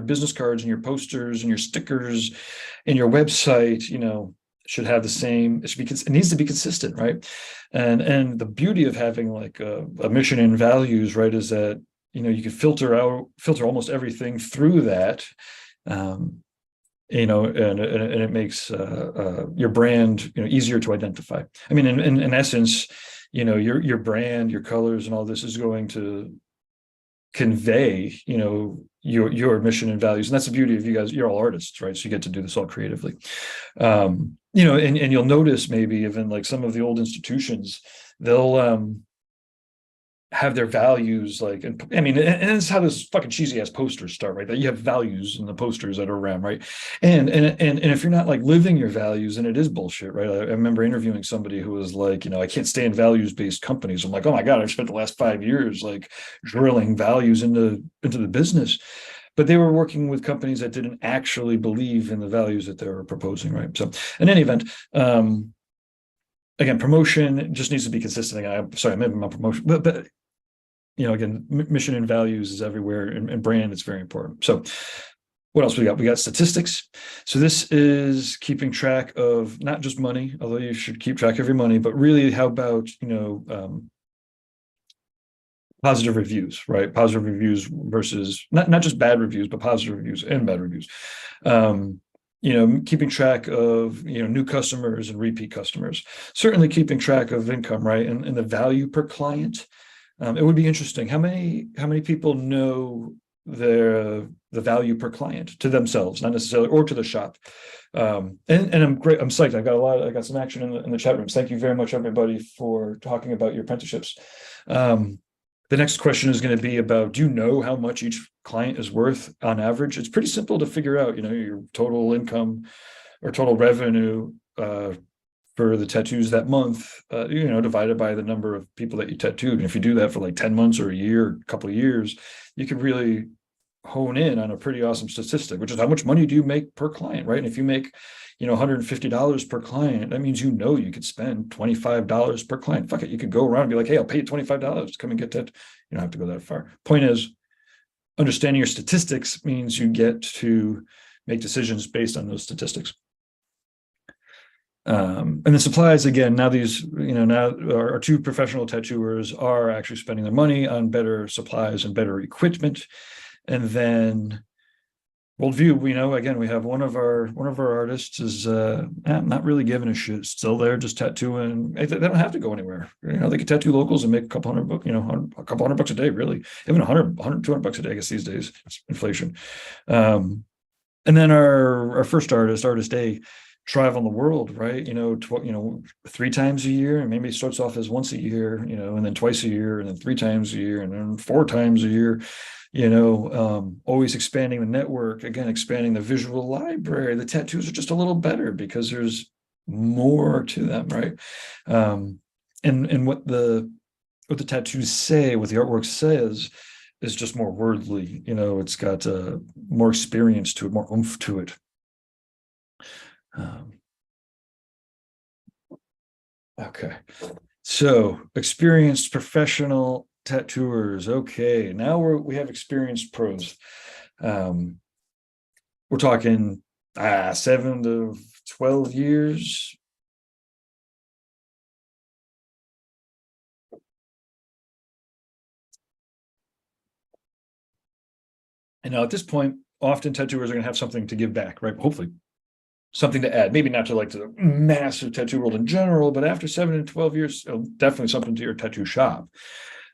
business cards and your posters and your stickers and your website, should have the same. It needs to be consistent, right? And the beauty of having a mission and values, right, is that you can filter almost everything through that. And it makes your brand easier to identify. I mean, in essence, your brand, your colors, and all this is going to convey your mission and values. And that's the beauty of you guys. You're all artists, right? So you get to do this all creatively. And you'll notice maybe even some of the old institutions, they'll have their values, and it's how this fucking cheesy ass posters start, right? That you have values in the posters that are around, right? And if you're not living your values, then it is bullshit, right? I remember interviewing somebody who was I can't stand values-based companies. I'm like, oh my God, I've spent the last 5 years drilling values into the business. But they were working with companies that didn't actually believe in the values that they were proposing, right? So in any event, again, promotion just needs to be consistent. I'm maybe my promotion, but again, mission and values is everywhere, and brand is very important. So what else we got? We got statistics. So this is keeping track of not just money, although you should keep track of your money, but really how about, positive reviews, right? Positive reviews versus not just bad reviews, but positive reviews and bad reviews. Keeping track of, new customers and repeat customers, certainly keeping track of income, right? And the value per client. It would be interesting. How many people know the value per client to themselves, not necessarily, or to the shop? And I'm great. I'm psyched. I got some action in the chat rooms. Thank you very much, everybody, for talking about your apprenticeships. The next question is going to be about, do you know how much each client is worth on average? It's pretty simple to figure out, your total income or total revenue for the tattoos that month, divided by the number of people that you tattooed. And if you do that for 10 months or a year, or a couple of years, you can really hone in on a pretty awesome statistic, which is how much money do you make per client, right? And if you make, $150 per client, that means you could spend $25 per client. Fuck it, you could go around and be like, hey, I'll pay you $25 to come and get that. You don't have to go that far. Point is, understanding your statistics means you get to make decisions based on those statistics. And the supplies, again, now these, now our two professional tattooers are actually spending their money on better supplies and better equipment. And then worldview, again, we have one of our artists is not really giving a shit, still there, just tattooing. They don't have to go anywhere. They can tattoo locals and make a couple $100 a day, really. Even 100, $200 a day, I guess, these days. It's inflation. And then our first artist A, travel the world, right? 3 times a year, and maybe it starts off as once a year, and then twice a year, and then 3 times a year, and then 4 times a year. always expanding the network, again, expanding the visual library. The tattoos are just a little better because there's more to them, right? And what the tattoos say, what the artwork says, is just more worldly. It's got more experience to it, more oomph to it. Okay, so experienced professional tattooers. Okay, now we have experienced pros. We're talking 7 to 12 years. And now at this point, often tattooers are going to have something to give back, right? Hopefully something to add, maybe not to like to the massive tattoo world in general, but after 7 to 12 years, definitely something to your tattoo shop.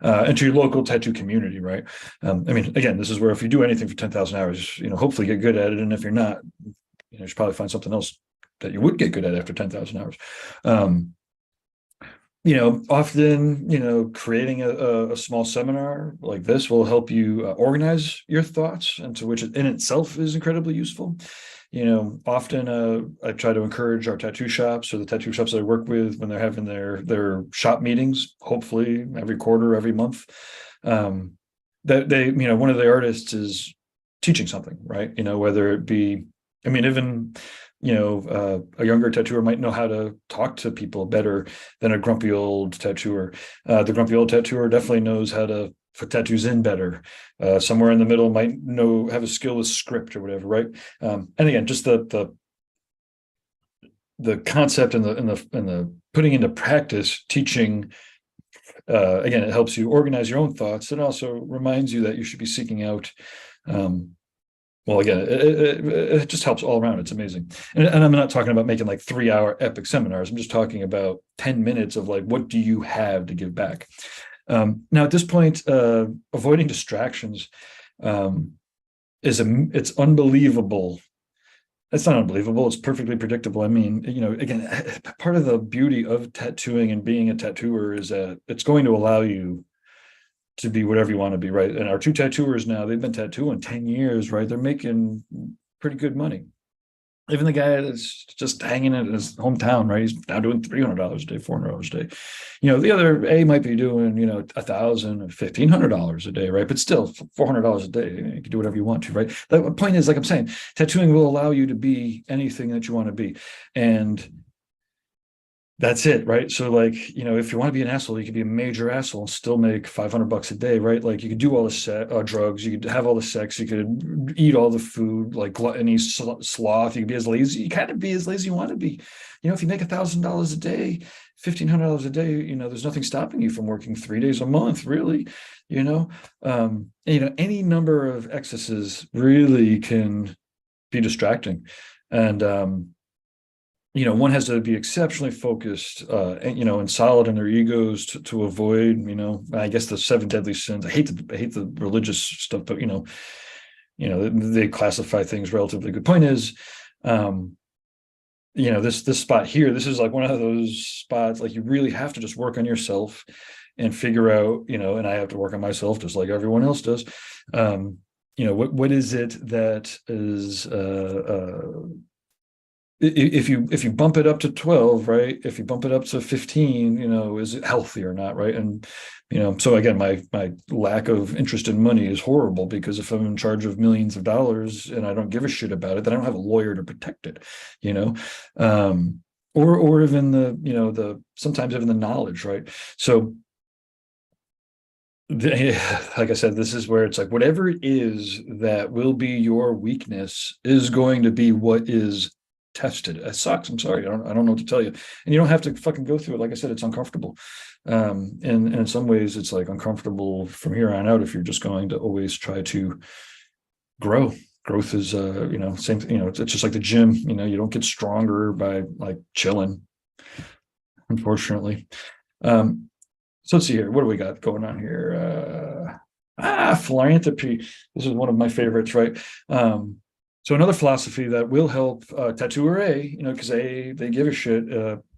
And to your local tattoo community, right? Again, this is where if you do anything for 10,000 hours, hopefully get good at it. And if you're not, you should probably find something else that you would get good at after 10,000 hours. Often, creating a small seminar like this will help you organize your thoughts, and to which in itself is incredibly useful. Often I try to encourage our tattoo shops or the tattoo shops that I work with when they're having their shop meetings, hopefully every quarter, every month, that they, one of the artists is teaching something, right? Whether it be, even, a younger tattooer might know how to talk to people better than a grumpy old tattooer. The grumpy old tattooer definitely knows how to put tattoos in better. Somewhere in the middle might have a skill with script or whatever, right? And again, just the concept and the putting into practice, teaching. Again, it helps you organize your own thoughts. It also reminds you that you should be seeking out. Well, again, it just helps all around. It's amazing. And I'm not talking about making like 3-hour epic seminars. I'm just talking about 10 minutes of like, what do you have to give back? Now, at this point, avoiding distractions it's unbelievable. It's not unbelievable. It's perfectly predictable. Again, part of the beauty of tattooing and being a tattooer is that it's going to allow you to be whatever you want to be, right? And our 2 tattooers now, they've been tattooing 10 years, right? They're making pretty good money. Even the guy that's just hanging in his hometown, right? He's now doing $300 a day, $400 a day. The other A might be doing, $1,000 or $1,500 a day, right? But still, $400 a day, you can do whatever you want to, right? The point is, like I'm saying, tattooing will allow you to be anything that you want to be. And that's it, right? So like, if you want to be an asshole, you could be a major asshole and still make $500 a day, right? Like you could do all the drugs, you could have all the sex, you could eat all the food, like gluttony, sloth. You could be as lazy, you kind of be as lazy you want to be. If you make $1,000 a day, $1,500 a day, there's nothing stopping you from working 3 days a month, really. Any number of excesses really can be distracting. And one has to be exceptionally focused, and solid in their egos to avoid, I guess the 7 deadly sins. I hate the religious stuff, but they classify things relatively good. Point is, this spot here, this is like one of those spots, like you really have to just work on yourself and figure out, and I have to work on myself just like everyone else does. What is it that is if you bump it up to 12, right? If you bump it up to 15, is it healthy or not, right? And so again, my lack of interest in money is horrible, because if I'm in charge of millions of dollars and I don't give a shit about it, then I don't have a lawyer to protect it, or even the sometimes even the knowledge, right? So like I said, this is where it's like whatever it is that will be your weakness is going to be what is tested. It sucks. I'm sorry. I don't know what to tell you. And you don't have to fucking go through it. Like I said, it's uncomfortable. And in some ways it's like uncomfortable from here on out if you're just going to always try to grow. Growth is same, it's just like the gym, you don't get stronger by like chilling, unfortunately. So let's see here. What do we got going on here? Philanthropy. This is one of my favorites, right? So another philosophy that will help tattooer A, because they give a shit.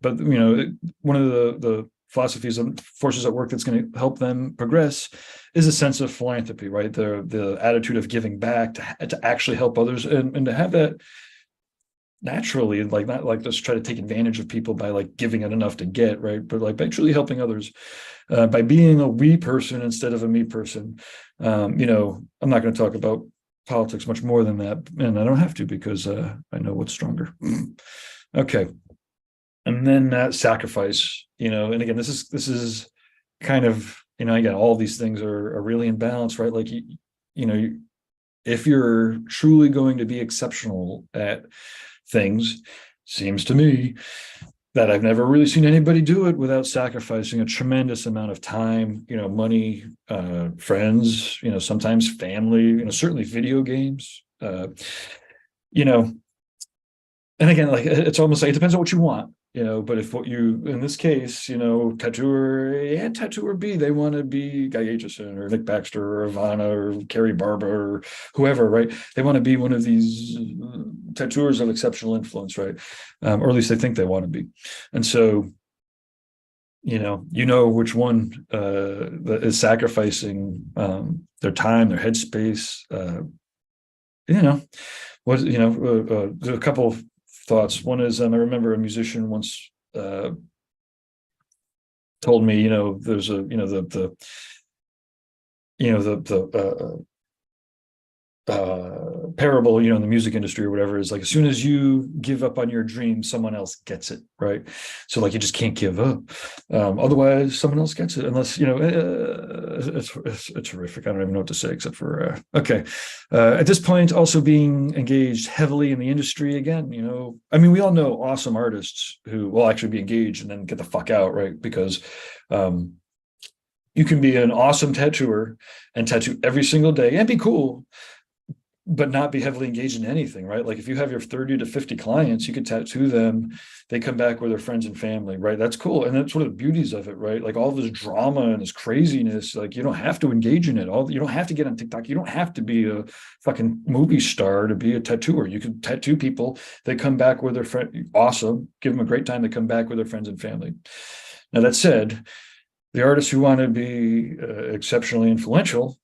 But one of the philosophies and forces at work that's going to help them progress is a sense of philanthropy, right? The attitude of giving back to actually help others, and to have that naturally, like not like just try to take advantage of people by like giving it enough to get, right? But like by truly helping others, by being a we person instead of a me person. I'm not going to talk about politics much more than that, and I don't have to, because I know what's stronger. Okay. And then sacrifice, and again, this is kind of, again, all these things are really in balance, right? Like, if you're truly going to be exceptional at things, seems to me that I've never really seen anybody do it without sacrificing a tremendous amount of time, money, friends, sometimes family, certainly video games, and again, like, it's almost like it depends on what you want, but if what you, in this case, tattooer A and tattooer B, they want to be Guy Aitchison or Nick Baxter or Ivana or Carrie Barba or whoever, right? They want to be one of these tattooers of exceptional influence, right? Or at least they think they want to be. And so, which one that is sacrificing their time, their headspace, a couple of thoughts. One is, I remember a musician once told me, there's a, parable, in the music industry or whatever, is like, as soon as you give up on your dream, someone else gets it, right? So like, you just can't give up, otherwise someone else gets it, unless it's horrific. I don't even know what to say except for okay. At this point, also being engaged heavily in the industry again, we all know awesome artists who will actually be engaged and then get the fuck out, right? Because you can be an awesome tattooer and tattoo every single day and be cool, but not be heavily engaged in anything, right? Like, if you have your 30 to 50 clients, you could tattoo them, they come back with their friends and family, right? That's cool. And that's one of the beauties of it, right? Like, all this drama and this craziness, like, you don't have to engage in it. You don't have to get on TikTok. You don't have to be a fucking movie star to be a tattooer. You can tattoo people, they come back with their friend, awesome, give them a great time, they come back with their friends and family. Now, that said, the artists who want to be exceptionally influential,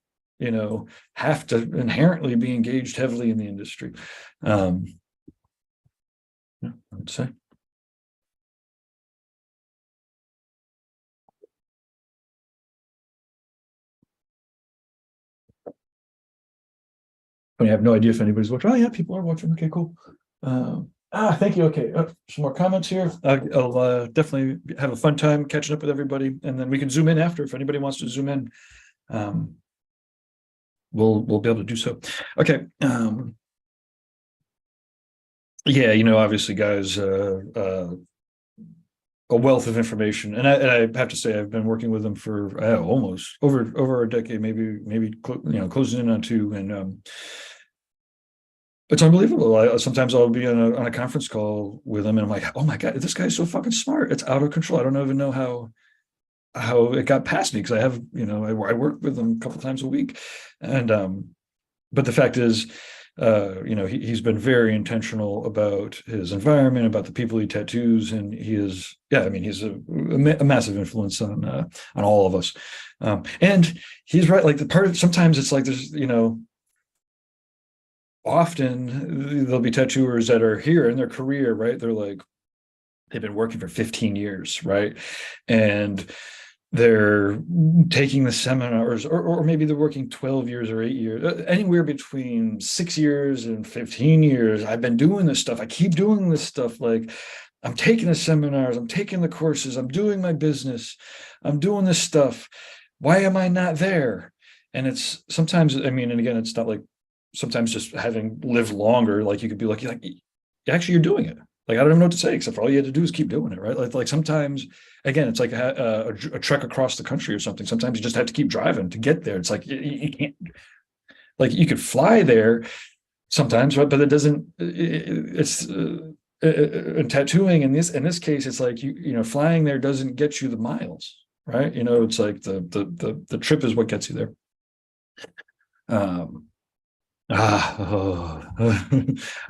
have to inherently be engaged heavily in the industry. I would say. I have no idea if anybody's watching. Oh yeah, people are watching. Okay, cool. Thank you. Okay, some more comments here. I'll definitely have a fun time catching up with everybody, and then we can zoom in after if anybody wants to zoom in. We'll be able to do so. Okay. Yeah, obviously, guys, a wealth of information, and I have to say, I've been working with them for almost over a decade, maybe closing in on 2, and it's unbelievable. Sometimes I'll be on a conference call with them, and I'm like, oh my God, this guy's so fucking smart. It's out of control. I don't even know how it got past me, because I have, I work with them a couple times a week, and but the fact is, he's been very intentional about his environment, about the people he tattoos, and he is, he's a massive influence on all of us, and he's right. Like, the part of, sometimes it's like there's, often there'll be tattooers that are here in their career, right? They're like, they've been working for 15 years, right? And they're taking the seminars, or maybe they're working 12 years or 8 years, anywhere between 6 years and 15 years. I've been doing this stuff. I keep doing this stuff. Like, I'm taking the seminars, I'm taking the courses, I'm doing my business, I'm doing this stuff. Why am I not there? And it's sometimes, and again, it's not like, sometimes just having lived longer, like, you could be like, actually, you're doing it. Like, I don't even know what to say, except for all you had to do is keep doing it, right? Like sometimes, again, it's like a trek across the country or something. Sometimes you just have to keep driving to get there. It's like, you can't, like, you could fly there sometimes, right? But it doesn't, it's in tattooing, in this case, it's like, flying there doesn't get you the miles, right? It's like the trip is what gets you there. I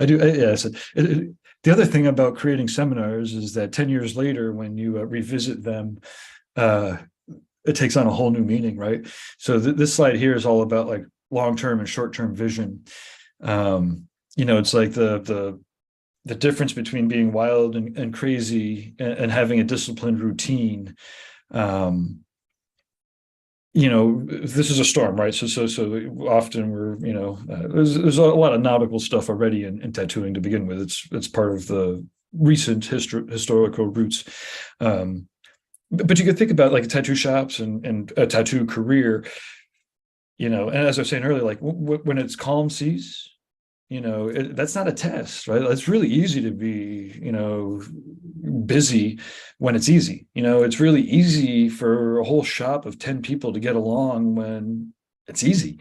do. Yes. The other thing about creating seminars is that 10 years later, when you revisit them, it takes on a whole new meaning, right? So this slide here is all about like long-term and short-term vision. It's like the difference between being wild and crazy and having a disciplined routine. This is a storm, right? So often we're, there's a lot of nautical stuff already in tattooing to begin with. It's part of the recent historical roots. But you could think about like tattoo shops and a tattoo career, and as I was saying earlier, like when it's calm seas, that's not a test, right? It's really easy to be, busy when it's easy. It's really easy for a whole shop of 10 people to get along when it's easy.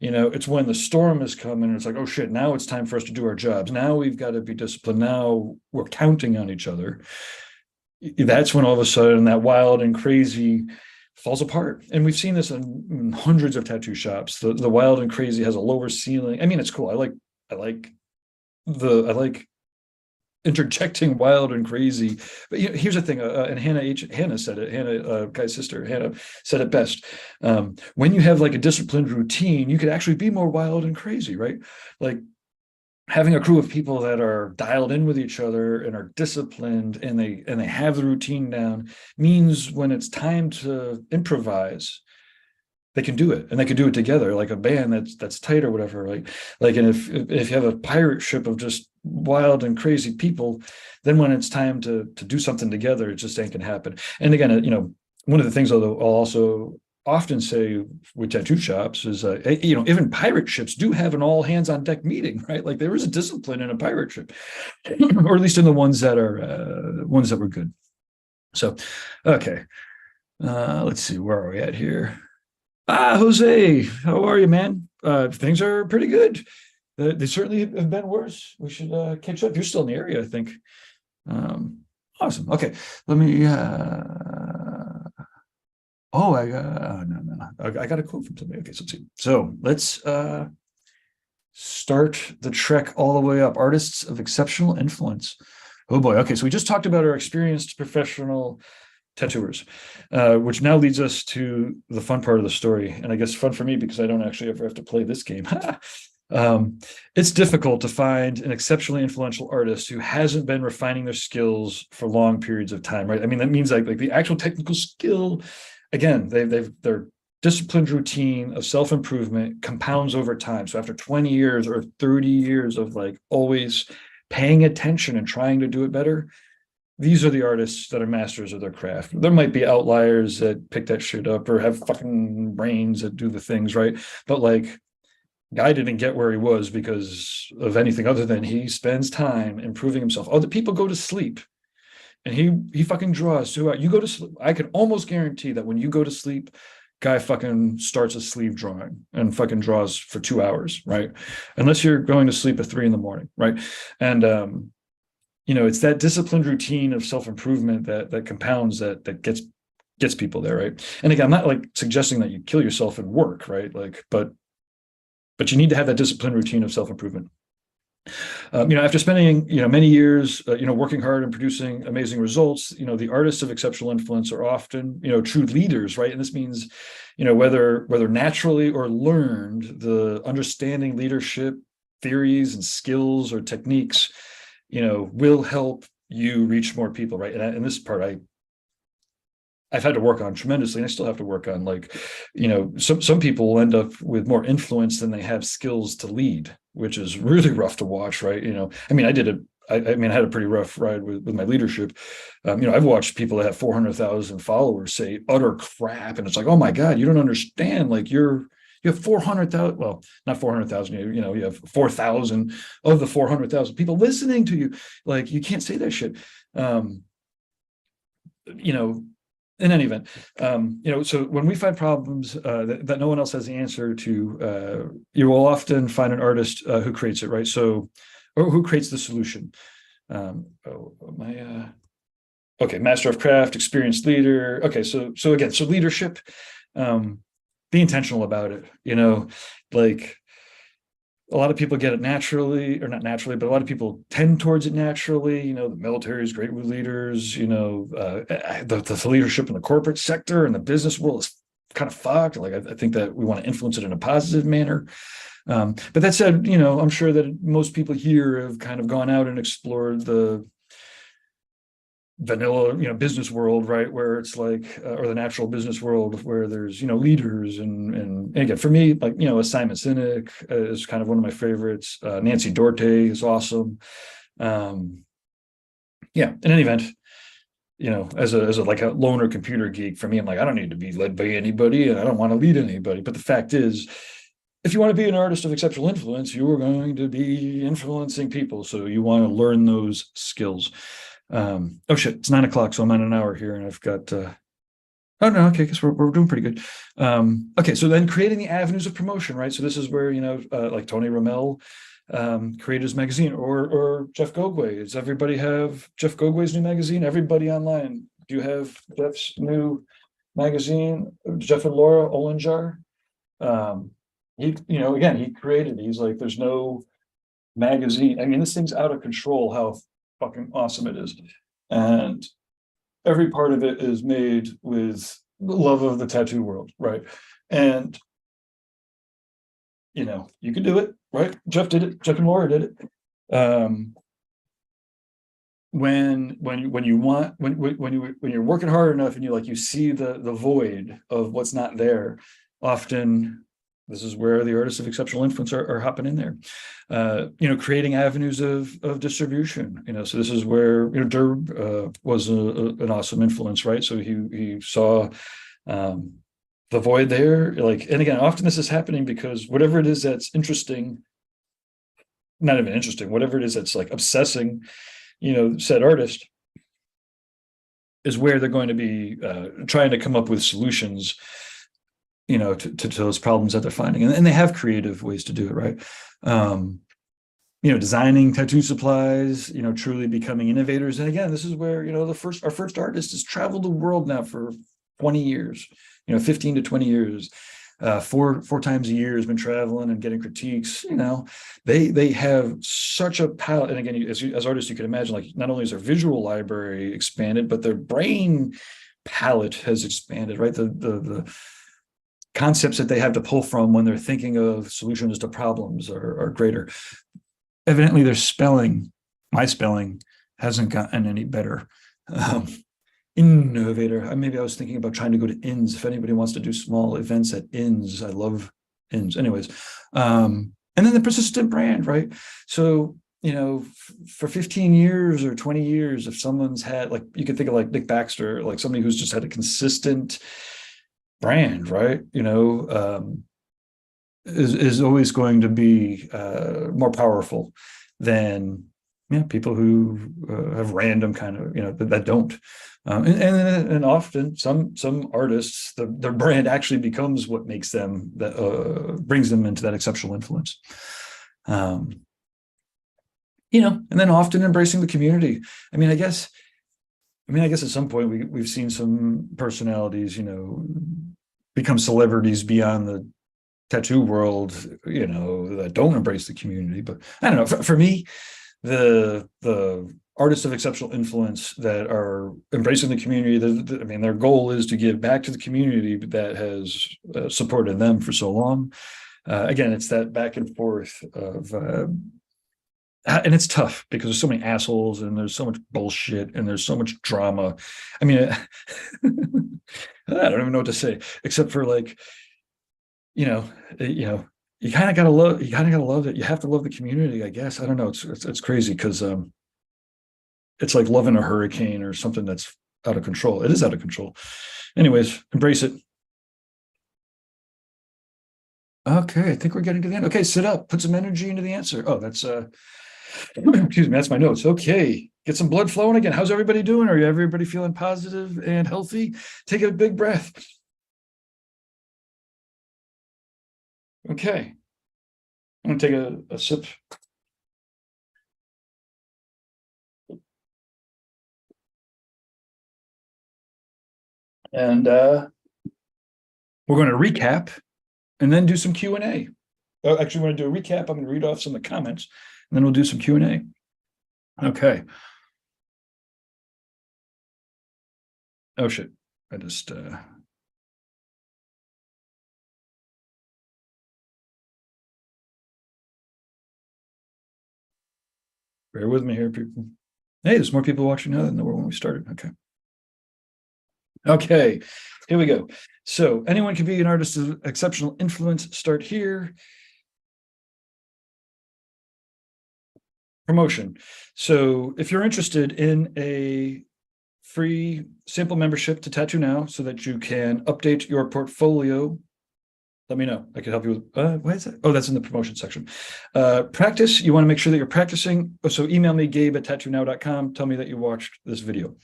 It's when the storm is coming and it's like, oh shit, now it's time for us to do our jobs. Now we've got to be disciplined. Now we're counting on each other. That's when all of a sudden that wild and crazy falls apart. And we've seen this in hundreds of tattoo shops. The wild and crazy has a lower ceiling. I mean, it's cool. I like interjecting wild and crazy. But here's the thing, and Hannah said it. Hannah, Guy's sister, Hannah said it best. When you have like a disciplined routine, you could actually be more wild and crazy, right? Like having a crew of people that are dialed in with each other and are disciplined and they have the routine down means when it's time to improvise, they can do it, and they can do it together, like a band that's tight or whatever. And if you have a pirate ship of just wild and crazy people, then when it's time to do something together, it just ain't gonna happen. And again, one of the things, although I'll also often say with tattoo shops is, even pirate ships do have an all hands on deck meeting, right? Like there is a discipline in a pirate ship, or at least in the ones that were good. So, okay, let's see, where are we at here? Jose, how are you, man? Things are pretty good. They certainly have been worse. We should catch up. You're still in the area, I think. Awesome. Okay, let me. I got a quote from somebody. Okay, so let's see. So let's start the trek all the way up. Artists of exceptional influence. Oh boy. Okay, so we just talked about our experienced professional tattooers, which now leads us to the fun part of the story. And I guess fun for me because I don't actually ever have to play this game. It's difficult to find an exceptionally influential artist who hasn't been refining their skills for long periods of time, right? I mean, that means like the actual technical skill, again, their disciplined routine of self-improvement compounds over time. So after 20 years or 30 years of like always paying attention and trying to do it better, these are the artists that are masters of their craft. There might be outliers that pick that shit up or have fucking brains that do the things, right? But like, Guy didn't get where he was because of anything other than he spends time improving himself. Other people go to sleep and he fucking draws throughout. You go to sleep. I can almost guarantee that when you go to sleep, Guy fucking starts a sleeve drawing and fucking draws for 2 hours, right? Unless you're going to sleep at 3 a.m, right? And, it's that disciplined routine of self-improvement that compounds that gets people there, right? And again, I'm not like suggesting that you kill yourself and work, right? Like, but you need to have that disciplined routine of self-improvement. After spending many years working hard and producing amazing results, the artists of exceptional influence are often true leaders, right? And this means whether naturally or learned, the understanding leadership theories and skills or techniques will help you reach more people, right? And this part I've had to work on tremendously, and I still have to work on. Like, some people will end up with more influence than they have skills to lead, which is really rough to watch, right? I had a pretty rough ride with my leadership. I've watched people that have 400,000 followers say utter crap, and it's like, oh my God, you don't understand. Like you have 400,000, well, not 400,000, you have 4,000 of the 400,000 people listening to you. Like, you can't say that shit. In any event, so when we find problems that no one else has the answer to, you will often find an artist who creates it, right? So, or who creates the solution. Okay, master of craft, experienced leader. Okay, so leadership, be intentional about it. Like, a lot of people get it naturally, or not naturally, but a lot of people tend towards it naturally. The military is great with leaders. The leadership in the corporate sector and the business world is kind of fucked. Like, I think that we want to influence it in a positive manner. But that said, I'm sure that most people here have kind of gone out and explored the vanilla, business world, right? Where it's like, or the natural business world where there's, leaders and again, for me, like, Simon Sinek is kind of one of my favorites. Nancy Duarte is awesome. Yeah, in any event, as a like a loner computer geek, for me, I'm like, I don't need to be led by anybody and I don't want to lead anybody. But the fact is, if you want to be an artist of exceptional influence, you are going to be influencing people. So you want to learn those skills. Oh shit, it's 9 o'clock, so I'm at an hour here, and I've got oh no, okay, because we're doing pretty good. Okay, so then creating the avenues of promotion, right? So this is where like Tony Rommel created his magazine, or Jeff Gogway. Does everybody have Jeff Gogway's new magazine? Everybody online, do you have Jeff's new magazine? Jeff and Laura Ollinger. Again, he created. He's like, there's no magazine. I mean, this thing's out of control. How fucking awesome it is, and every part of it is made with love of the tattoo world, right? And you can do it, right? Jeff did it. Jeff and Laura did it. When you're working hard enough and you see the void of what's not there, often this is where the artists of exceptional influence are hopping in there. Creating avenues of distribution. So this is where Derb was an awesome influence, right? So he saw the void there. Like, and again, often this is happening because whatever it is that's interesting, not even interesting, whatever it is that's like obsessing, said artist, is where they're going to be trying to come up with solutions to those problems that they're finding. And they have creative ways to do it, right? Designing tattoo supplies, truly becoming innovators. And again, this is where, our first artist has traveled the world now for 20 years, 15 to 20 years, four times a year has been traveling and getting critiques. They have such a palette. And again, as artists, you can imagine, like, not only is their visual library expanded, but their brain palette has expanded, right? The concepts that they have to pull from when they're thinking of solutions to problems are greater. Evidently, my spelling hasn't gotten any better. Innovator. Maybe I was thinking about trying to go to INS. If anybody wants to do small events at INS, I love INS. Anyways, and then the persistent brand, right? So, for 15 years or 20 years, if someone's had, like, you could think of like Nick Baxter, like somebody who's just had a consistent brand, right? Is always going to be more powerful than people who have random kind of that don't. And often some artists, their brand actually becomes what makes them that brings them into that exceptional influence. And then often embracing the community. I guess at some point we've seen some personalities, become celebrities beyond the tattoo world, that don't embrace the community. But I don't know. For me, the artists of exceptional influence that are embracing the community, their goal is to give back to the community that has supported them for so long. Again, it's that back and forth of, and it's tough because there's so many assholes and there's so much bullshit and there's so much drama. I don't even know what to say, except for, like, you kind of gotta love it. You have to love the community, I guess. I don't know. It's crazy because it's like loving a hurricane or something that's out of control. It is out of control. Anyways, embrace it. Okay, I think we're getting to the end. Okay, sit up, put some energy into the answer. Oh, that's excuse me, that's my notes. Okay, get some blood flowing again. How's everybody doing? Are everybody feeling positive and healthy? Take a big breath. Okay, I'm gonna take a sip. And we're going to recap and then do some Q&A. actually want to do a recap. I'm going to read off some of the comments, and then we'll do some Q&A. Okay. Oh, shit. I just... Bear with me here, people. Hey, there's more people watching now than there were when we started. Okay. Okay, here we go. So anyone can be an artist of exceptional influence. Start here. Promotion. So if you're interested in a free sample membership to TattooNOW so that you can update your portfolio, let me know. I can help you with, why is that? Oh, that's in the promotion section. Practice, you want to make sure that you're practicing. So email me, gabe@tattoonow.com. Tell me that you watched this video.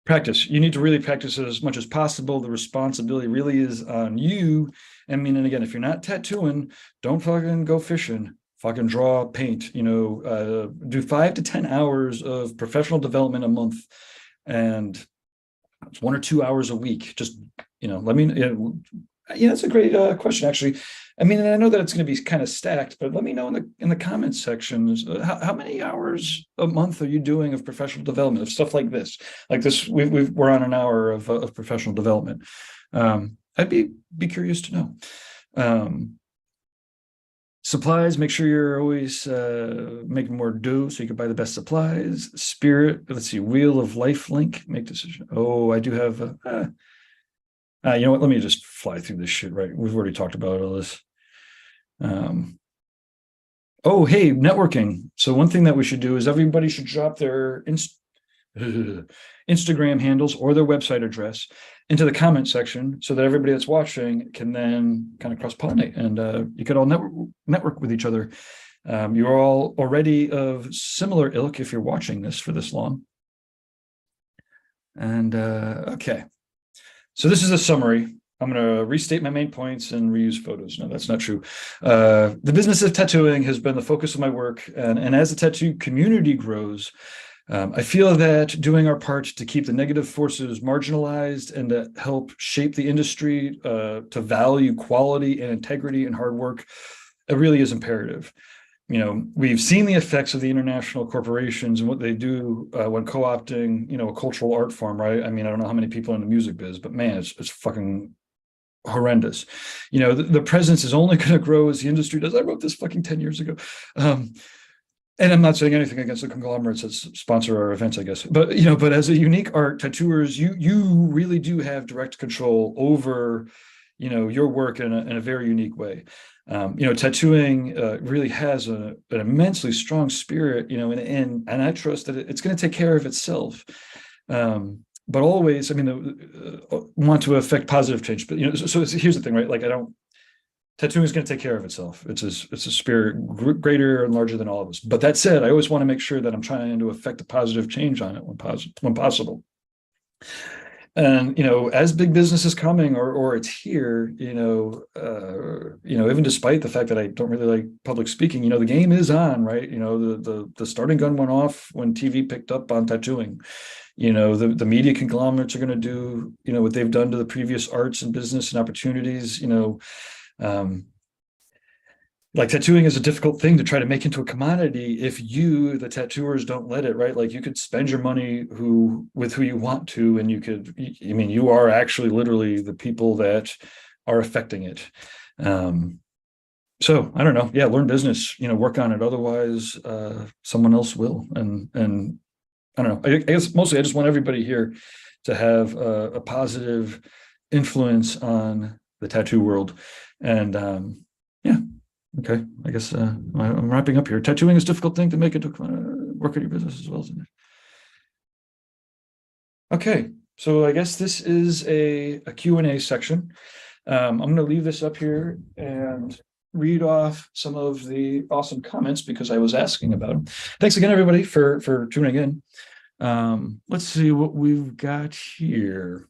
Practice, you need to really practice it as much as possible. The responsibility really is on you. I mean, and again, if you're not tattooing, don't fucking go fishing. Fucking draw, paint, do 5 to 10 hours of professional development a month, and it's 1 or 2 hours a week. Just, let me, that's a great question, actually. I mean, and I know that it's going to be kind of stacked, but let me know in the comments section, how many hours a month are you doing of professional development, of stuff like this? Like this, we're on an hour of professional development. I'd be curious to know. Supplies, make sure you're always making more dough so you can buy the best supplies. Spirit, let's see, Wheel of Life link, make decision. Oh, I do have, you know what, let me just fly through this shit, right? We've already talked about all this. Oh, hey, networking. So one thing that we should do is everybody should drop their Instagram handles or their website address into the comment section so that everybody that's watching can then kind of cross-pollinate, and you could all network with each other. You're all already of similar ilk if you're watching this for this long. And okay, so this is a summary. I'm going to restate my main points and reuse photos. No, that's not true. The business of tattooing has been the focus of my work, and as the tattoo community grows, I feel that doing our part to keep the negative forces marginalized and to help shape the industry to value quality and integrity and hard work, it really is imperative. We've seen the effects of the international corporations and what they do when co-opting, a cultural art form, right? I mean, I don't know how many people in the music biz, but man, it's fucking horrendous. The presence is only going to grow as the industry does. I wrote this fucking 10 years ago. And I'm not saying anything against the conglomerates that sponsor our events, I guess. But, but as a unique art tattooers, you really do have direct control over, your work in a very unique way. Tattooing really has an immensely strong spirit, and I trust that it's going to take care of itself. But always, I mean, want to affect positive change. But, so here's the thing, right? Like, tattooing is going to take care of itself. It's a spirit greater and larger than all of us. But that said, I always want to make sure that I'm trying to affect a positive change on it when possible. And as big business is coming or it's here, even despite the fact that I don't really like public speaking, the game is on, right? The starting gun went off when TV picked up on tattooing. The media conglomerates are going to do what they've done to the previous arts and business and opportunities. Like tattooing is a difficult thing to try to make into a commodity if you, the tattooers, don't let it, right? Like you could spend your money with who you want to, and you are actually literally the people that are affecting it. So I don't know. Yeah, learn business, work on it. Otherwise, someone else will. And I don't know. I guess mostly I just want everybody here to have a positive influence on the tattoo world. And yeah, okay. I guess I'm wrapping up here. Tattooing is a difficult thing to make it work at your business as well, isn't it? Okay, so I guess this is a Q&A section. I'm going to leave this up here and read off some of the awesome comments because I was asking about them. Thanks again, everybody, for tuning in. Let's see what we've got here.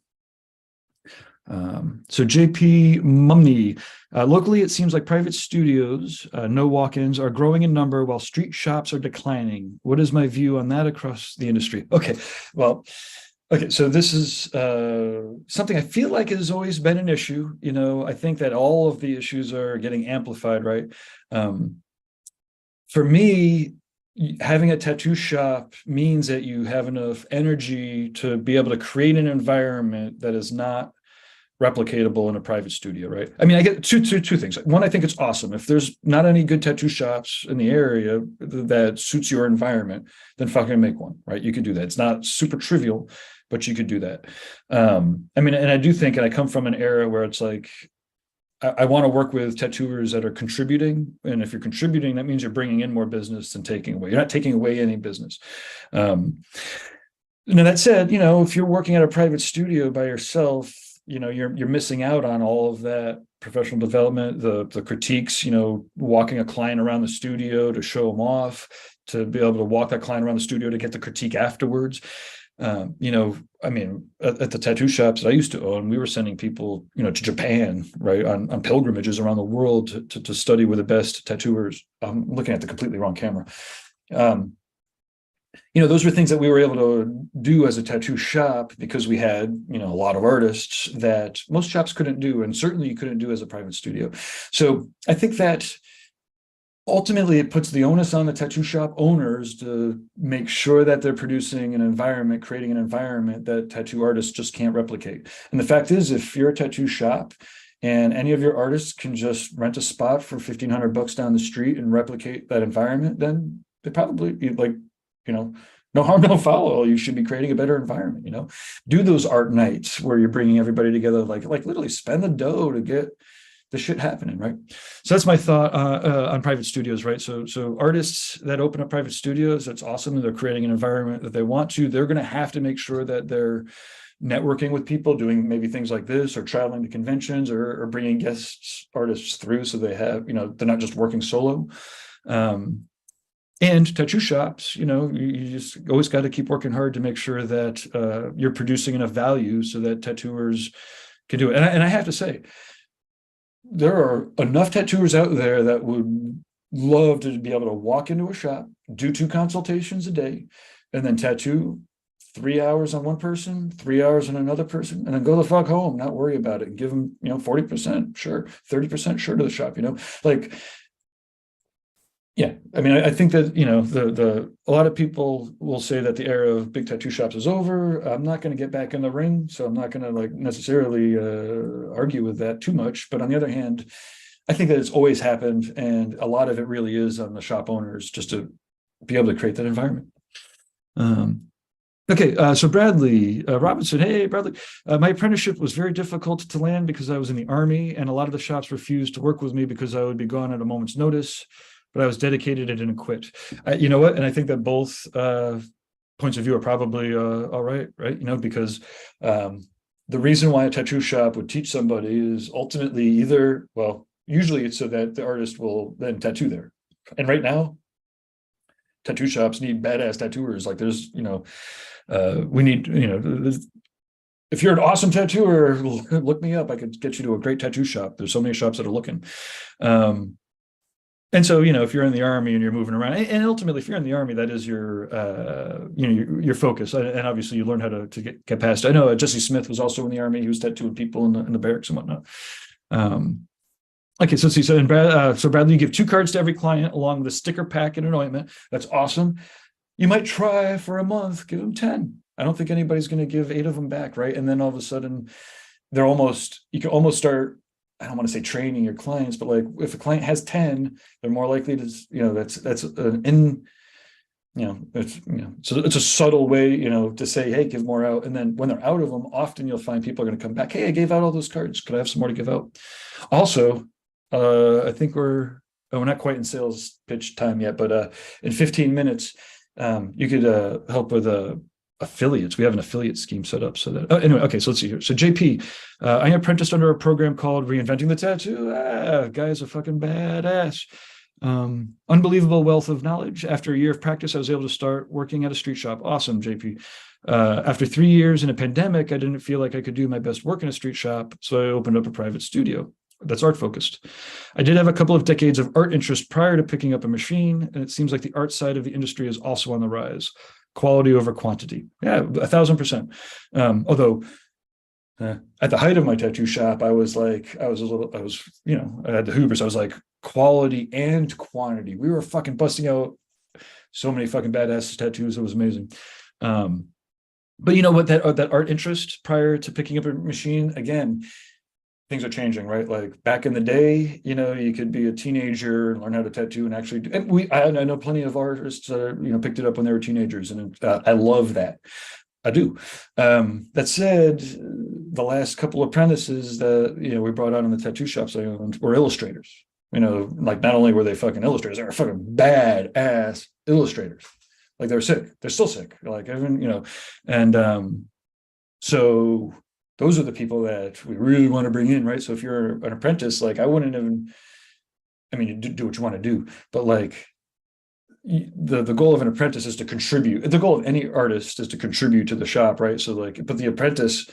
So JP Mumney, locally, it seems like private studios, no walk-ins, are growing in number while street shops are declining. What is my view on that across the industry? Okay, well, Okay, so this is something I feel like has always been an issue. I think that all of the issues are getting amplified, right? Um, for me, having a tattoo shop means that you have enough energy to be able to create an environment that is not replicatable in a private studio, right? I mean, I get two things. One, I think it's awesome. If there's not any good tattoo shops in the area that suits your environment, then fucking make one, right? You can do that. It's not super trivial, but you could do that. I mean, and I do think, and I come from an era where it's like, I want to work with tattooers that are contributing. And if you're contributing, that means you're bringing in more business than taking away. You're not taking away any business. Now that said, if you're working at a private studio by yourself, you're missing out on all of that professional development, the critiques, walking a client around the studio to show them off, to be able to walk that client around the studio to get the critique afterwards. I mean, at the tattoo shops that I used to own, we were sending people, to Japan, right, on pilgrimages around the world to study with the best tattooers. I'm looking at the completely wrong camera. Those were things that we were able to do as a tattoo shop because we had, a lot of artists that most shops couldn't do, and certainly you couldn't do as a private studio. So I think that ultimately it puts the onus on the tattoo shop owners to make sure that they're producing an environment, creating an environment that tattoo artists just can't replicate. And the fact is, if you're a tattoo shop and any of your artists can just rent a spot for $1,500 down the street and replicate that environment, then they probably, like, no harm, no foul. You should be creating a better environment. Do those art nights where you're bringing everybody together, like literally spend the dough to get the shit happening, right? So that's my thought on private studios, right? So artists that open up private studios, that's awesome. They're creating an environment that they want to. They're going to have to make sure that they're networking with people, doing maybe things like this, or traveling to conventions, or bringing guest artists through, so they have, they're not just working solo. And tattoo shops, you just always got to keep working hard to make sure that you're producing enough value so that tattooers can do it. And I have to say, there are enough tattooers out there that would love to be able to walk into a shop, do 2 consultations a day, and then tattoo 3 hours on one person, 3 hours on another person, and then go the fuck home, not worry about it, and give them, 40%, sure, 30%, sure, to the shop, like, yeah. I mean, I think that, a lot of people will say that the era of big tattoo shops is over. I'm not going to get back in the ring, so I'm not going to necessarily argue with that too much. But on the other hand, I think that it's always happened, and a lot of it really is on the shop owners just to be able to create that environment. Okay, so Bradley Robinson, hey, Bradley. My apprenticeship was very difficult to land because I was in the Army, and a lot of the shops refused to work with me because I would be gone at a moment's notice. But I was dedicated and didn't quit. You know what? And I think that both points of view are probably all right, because the reason why a tattoo shop would teach somebody is ultimately either, well, usually it's so that the artist will then tattoo there. And right now, tattoo shops need badass tattooers. Like there's, we need, if you're an awesome tattooer, look me up. I could get you to a great tattoo shop. There's so many shops that are looking. And so, if you're in the Army and you're moving around, and ultimately, if you're in the Army, that is your, your focus. And obviously, you learn how to get past. I know Jesse Smith was also in the Army. He was tattooing people in the barracks and whatnot. Okay, so let's see. So, Bradley, you give 2 cards to every client along with a sticker pack and an ointment. That's awesome. You might try for a month, give them 10. I don't think anybody's going to give 8 of them back, right? And then all of a sudden, you can almost start, I don't want to say training your clients, but like if a client has 10, they're more likely to, that's an so it's a subtle way, to say, hey, give more out. And then when they're out of them, often you'll find people are going to come back. Hey, I gave out all those cards. Could I have some more to give out? Also, I think we're not quite in sales pitch time yet, but in 15 minutes, you could help with affiliates. We have an affiliate scheme set up so that, anyway, okay, so let's see here. So JP, I apprenticed under a program called Reinventing the Tattoo. Guy's a fucking badass. Unbelievable wealth of knowledge. After a year of practice, I was able to start working at a street shop. Awesome, JP. After 3 years in a pandemic, I didn't feel like I could do my best work in a street shop, so I opened up a private studio that's art focused. I did have a couple of decades of art interest prior to picking up a machine, and it seems like the art side of the industry is also on the rise. quality over quantity. Yeah, 1,000%. Although at the height of my tattoo shop, I was, you know, I had the hubris. I was like, quality and quantity. We were fucking busting out so many fucking badass tattoos. It was amazing. But you know what, that art interest prior to picking up a machine, again, things are changing, right? Like back in the day, you know, you could be a teenager and learn how to tattoo and actually do, and I know plenty of artists that, you know, picked it up when they were teenagers, and I love that. I do. That said, the last couple apprentices that, you know, we brought out in the tattoo shops I owned were illustrators. You know, like not only were they fucking illustrators, they were fucking badass illustrators. Like they're sick. They're still sick. Like even, you know, and so those are the people that we really want to bring in, right? So if you're an apprentice, like I wouldn't even, I mean, you do what you want to do, but like the goal of an apprentice is to contribute. The goal of any artist is to contribute to the shop, right? So like, but the apprentice,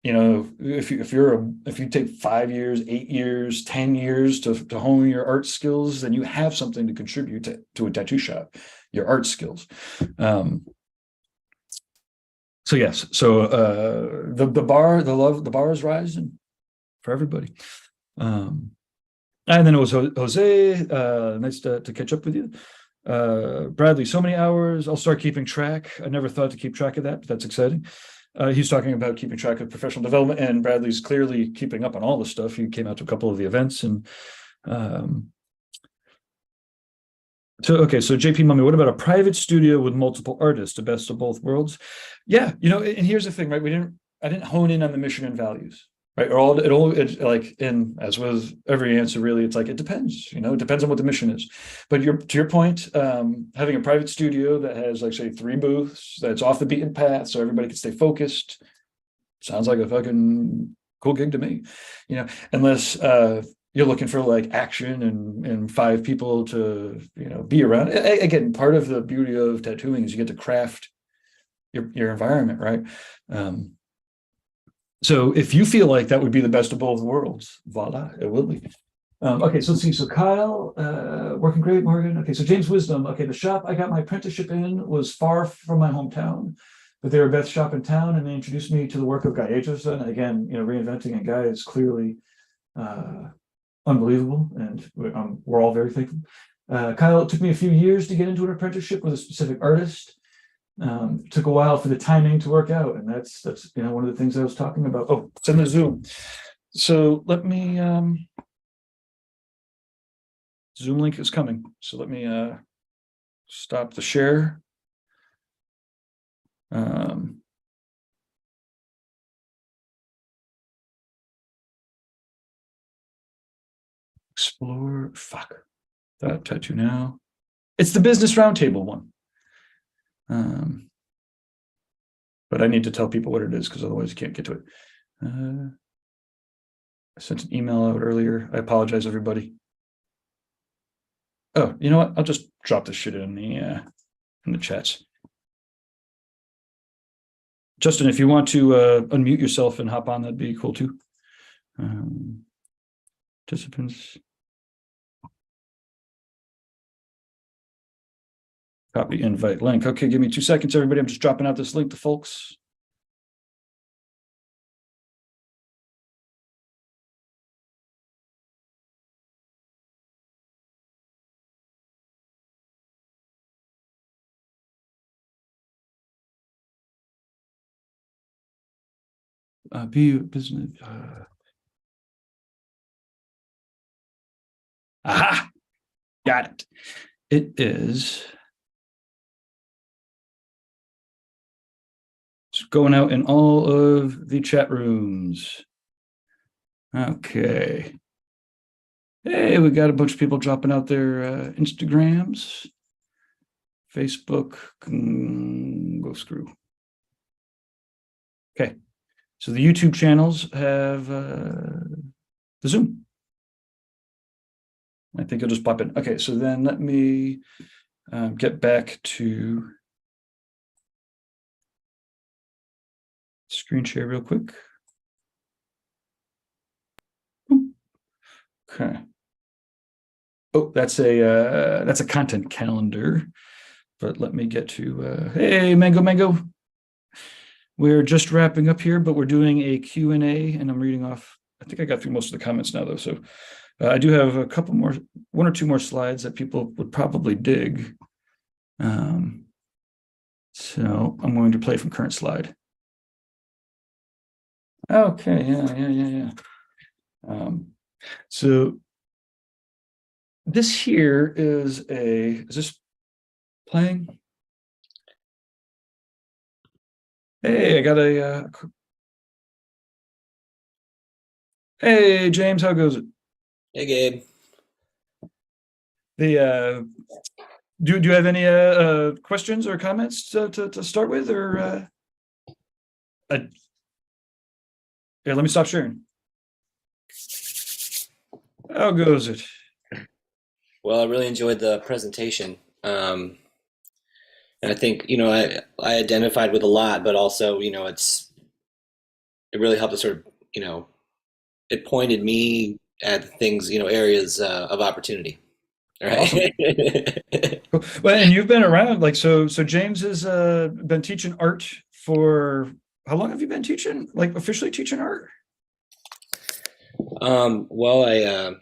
you know, if you take 5 years, 8 years, 10 years to hone your art skills, then you have something to contribute to a tattoo shop, your art skills. So yes, so the bar is rising for everybody. And then it was Jose. Nice to catch up with you. Bradley, so many hours. I'll start keeping track. I never thought to keep track of that, but that's exciting. He's talking about keeping track of professional development, and Bradley's clearly keeping up on all the stuff. He came out to a couple of the events, and so JP Mummy, what about a private studio with multiple artists, the best of both worlds? Yeah, you know, and here's the thing, right? I didn't hone in on the mission and values, right? It like, and as with every answer, really, it's like it depends. You know, it depends on what the mission is. But to your point, having a private studio that has, like, say, 3 booths, that's off the beaten path, so everybody can stay focused, sounds like a fucking cool gig to me. You know, unless you're looking for like action and 5 people to, you know, be around. Again, part of the beauty of tattooing is you get to craft your environment, right? So if you feel like that would be the best of both worlds, voila, it will be. Okay, so let's see. So Kyle, working great, Morgan. Okay, so James Wisdom. Okay, the shop I got my apprenticeship in was far from my hometown, but they were best shop in town, and they introduced me to the work of Guy Aitchison. And again, you know, reinventing a guy is clearly unbelievable, and we're all very thankful. Kyle, it took me a few years to get into an apprenticeship with a specific artist. Took a while for the timing to work out, and that's you know, one of the things I was talking about. Oh, it's in the Zoom. So let me Zoom link is coming. So let me stop the share. Explore, fuck. TattooNOW. It's the business roundtable one. But I need to tell people what it is, because otherwise you can't get to it. I sent an email out earlier. I apologize, everybody. Oh, you know what? I'll just drop this shit in the chats. Justin, if you want to unmute yourself and hop on, that'd be cool too. Participants. Copy invite link. Okay, give me 2 seconds, everybody. I'm just dropping out this link to folks. Be business. Aha! Got it. It is. It's going out in all of the chat rooms. Okay. Hey, we got a bunch of people dropping out their Instagrams. Facebook, go screw. Okay. So the YouTube channels have the Zoom. I think it'll just pop in. Okay, so then let me get back to screen share real quick. Okay. Oh, that's a content calendar. but let me get to, hey, Mango. We're just wrapping up here, but we're doing a Q&A, and I'm reading off. I think I got through most of the comments now, though. So I do have a couple more, one or two more slides that people would probably dig. So I'm going to play from current slide. Okay, yeah. So this here is this playing? Hey, I got hey, James, how goes it? Hey, Gabe. Do you have any questions or comments to start with, or yeah, let me stop sharing. How goes it? Well, I really enjoyed the presentation. And I think, I identified with a lot, but also, it really helped to sort of, it pointed me at things, areas of opportunity. All Awesome. right. Cool. Well, and you've been around, like, so James has been teaching art for how long have you been teaching, like officially teaching art? Well, I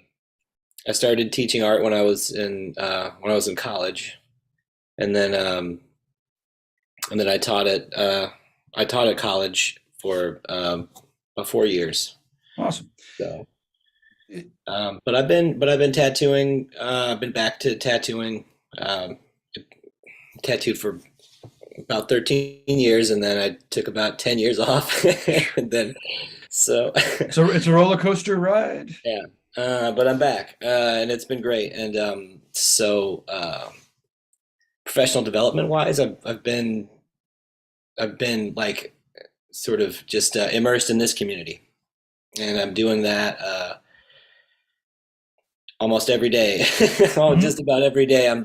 started teaching art when I was in college, and then I taught at college for about 4 years. Awesome. So, but I've been tattooing. I've been back to tattooing. Um, Tattooed for about 13 years, and then I took about 10 years off, and then so So it's a roller coaster ride. yeah. But I'm back, and it's been great. And professional development wise, I've been like sort of just immersed in this community, and I'm doing that almost every day. Oh, just Mhm. about every day. I'm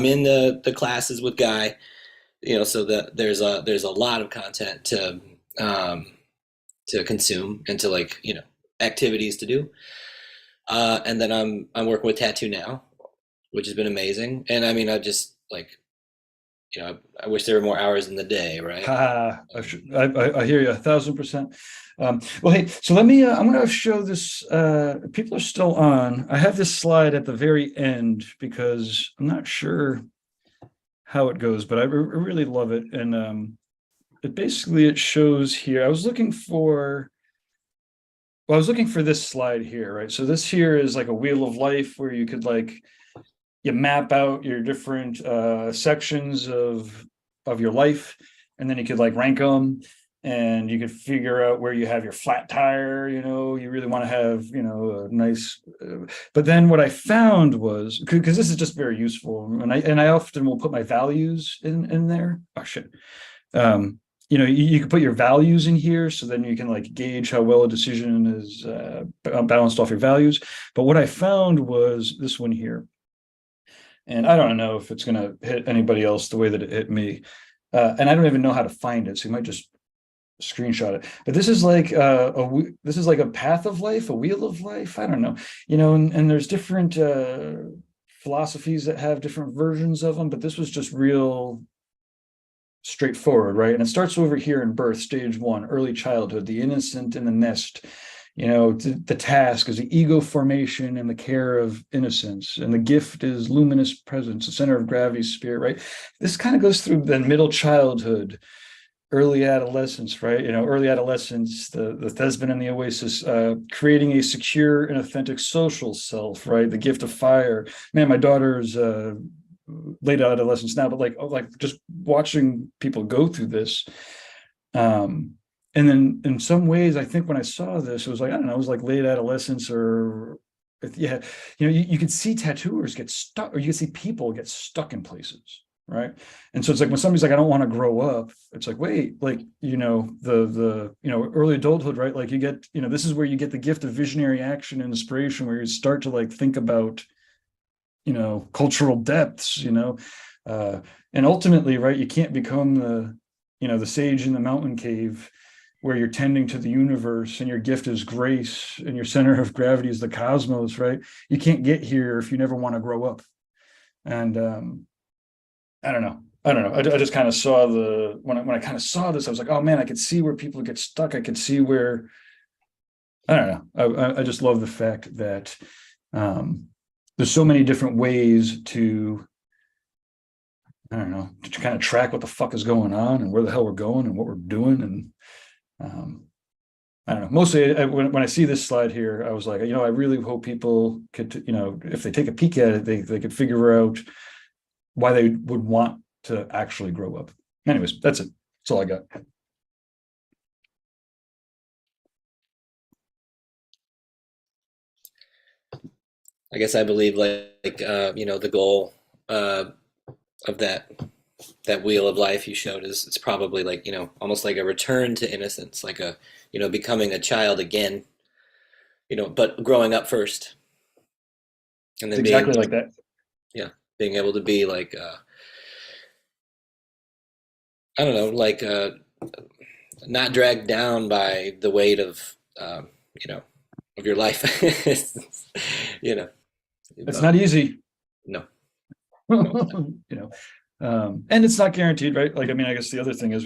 in the classes with Guy. So that there's a lot of content um, to consume and to activities to do. And then I'm working with TattooNOW, which has been amazing. And I mean, I just I wish there were more hours in the day, right? I hear you 1,000%. Well, hey, so let me, I'm going to show this. People are still on. I have this slide at the very end because I'm not sure how it goes, but I really love it. And it shows here. I was looking for this slide here, right? So this here is like a wheel of life where you could you map out your different sections of your life, and then you could rank them, and you could figure out where you have your flat tire. You really want to have a nice. But then what I found was, because this is just very useful, and I often will put my values in there. Oh shit. You can put your values in here, so then you can gauge how well a decision is balanced off your values. But what I found was this one here, and I don't know if it's going to hit anybody else the way that it hit me. And I don't even know how to find it, so you might just screenshot it. But this is this is like a path of life, a wheel of life. I don't know, and there's different philosophies that have different versions of them, but this was just real straightforward, right? And it starts over here in birth, stage 1, early childhood, the innocent in the nest. The task is the ego formation and the care of innocence, and the gift is luminous presence, the center of gravity, spirit, right? This kind of goes through the middle childhood, early adolescence, right? Early adolescence, the thespian and the oasis, creating a secure and authentic social self, right? The gift of fire. Man, my daughter's late adolescence now, but just watching people go through this. And then in some ways, I think when I saw this, it was I don't know, it was like late adolescence, or yeah, you could see tattooers get stuck, or you could see people get stuck in places, right? And so it's when somebody's I don't want to grow up, it's wait, the early adulthood, right? You get, this is where you get the gift of visionary action and inspiration, where you start to think about, cultural depths, and ultimately, right, you can't become the sage in the mountain cave where you're tending to the universe and your gift is grace and your center of gravity is the cosmos, right? You can't get here if you never want to grow up. And I don't know. I just kind of saw when I kind of saw this, I was like, oh man, I could see where people get stuck. I could see where, I don't know. I just love the fact that there's so many different ways to, I don't know, to kind of track what the fuck is going on and where the hell we're going and what we're doing. And I don't know. Mostly when I see this slide here, I was like, I really hope people could, if they take a peek at it, they could figure out why they would want to actually grow up. Anyways, that's it. That's all I got. I guess I believe the goal of that wheel of life you showed is it's probably like, almost like a return to innocence, like a, becoming a child again, but growing up first. And then It's exactly like that. Yeah, being able to be like, I don't know, like not dragged down by the weight of, of your life. It's not easy. No. And it's not guaranteed, right? Like, I guess the other thing is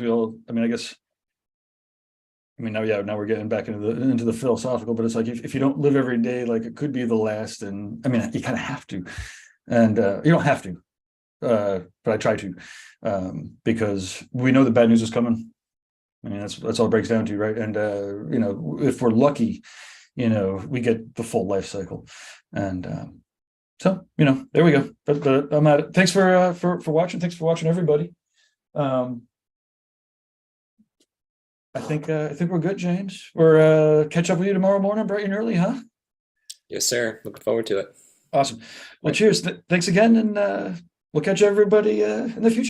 now we're getting back into the philosophical, but it's like, if you don't live every day, like it could be the last. And you kind of have to, and you don't have to, but I try to, because we know the bad news is coming. That's all it breaks down to, right? And if we're lucky, we get the full life cycle. And so there we go. But I'm at it. Thanks for watching. Thanks for watching, everybody. I think we're good, James. We're catch up with you tomorrow morning, bright and early, huh? Yes, sir. Looking forward to it. Awesome. Well, cheers. Thanks again, and we'll catch everybody in the future.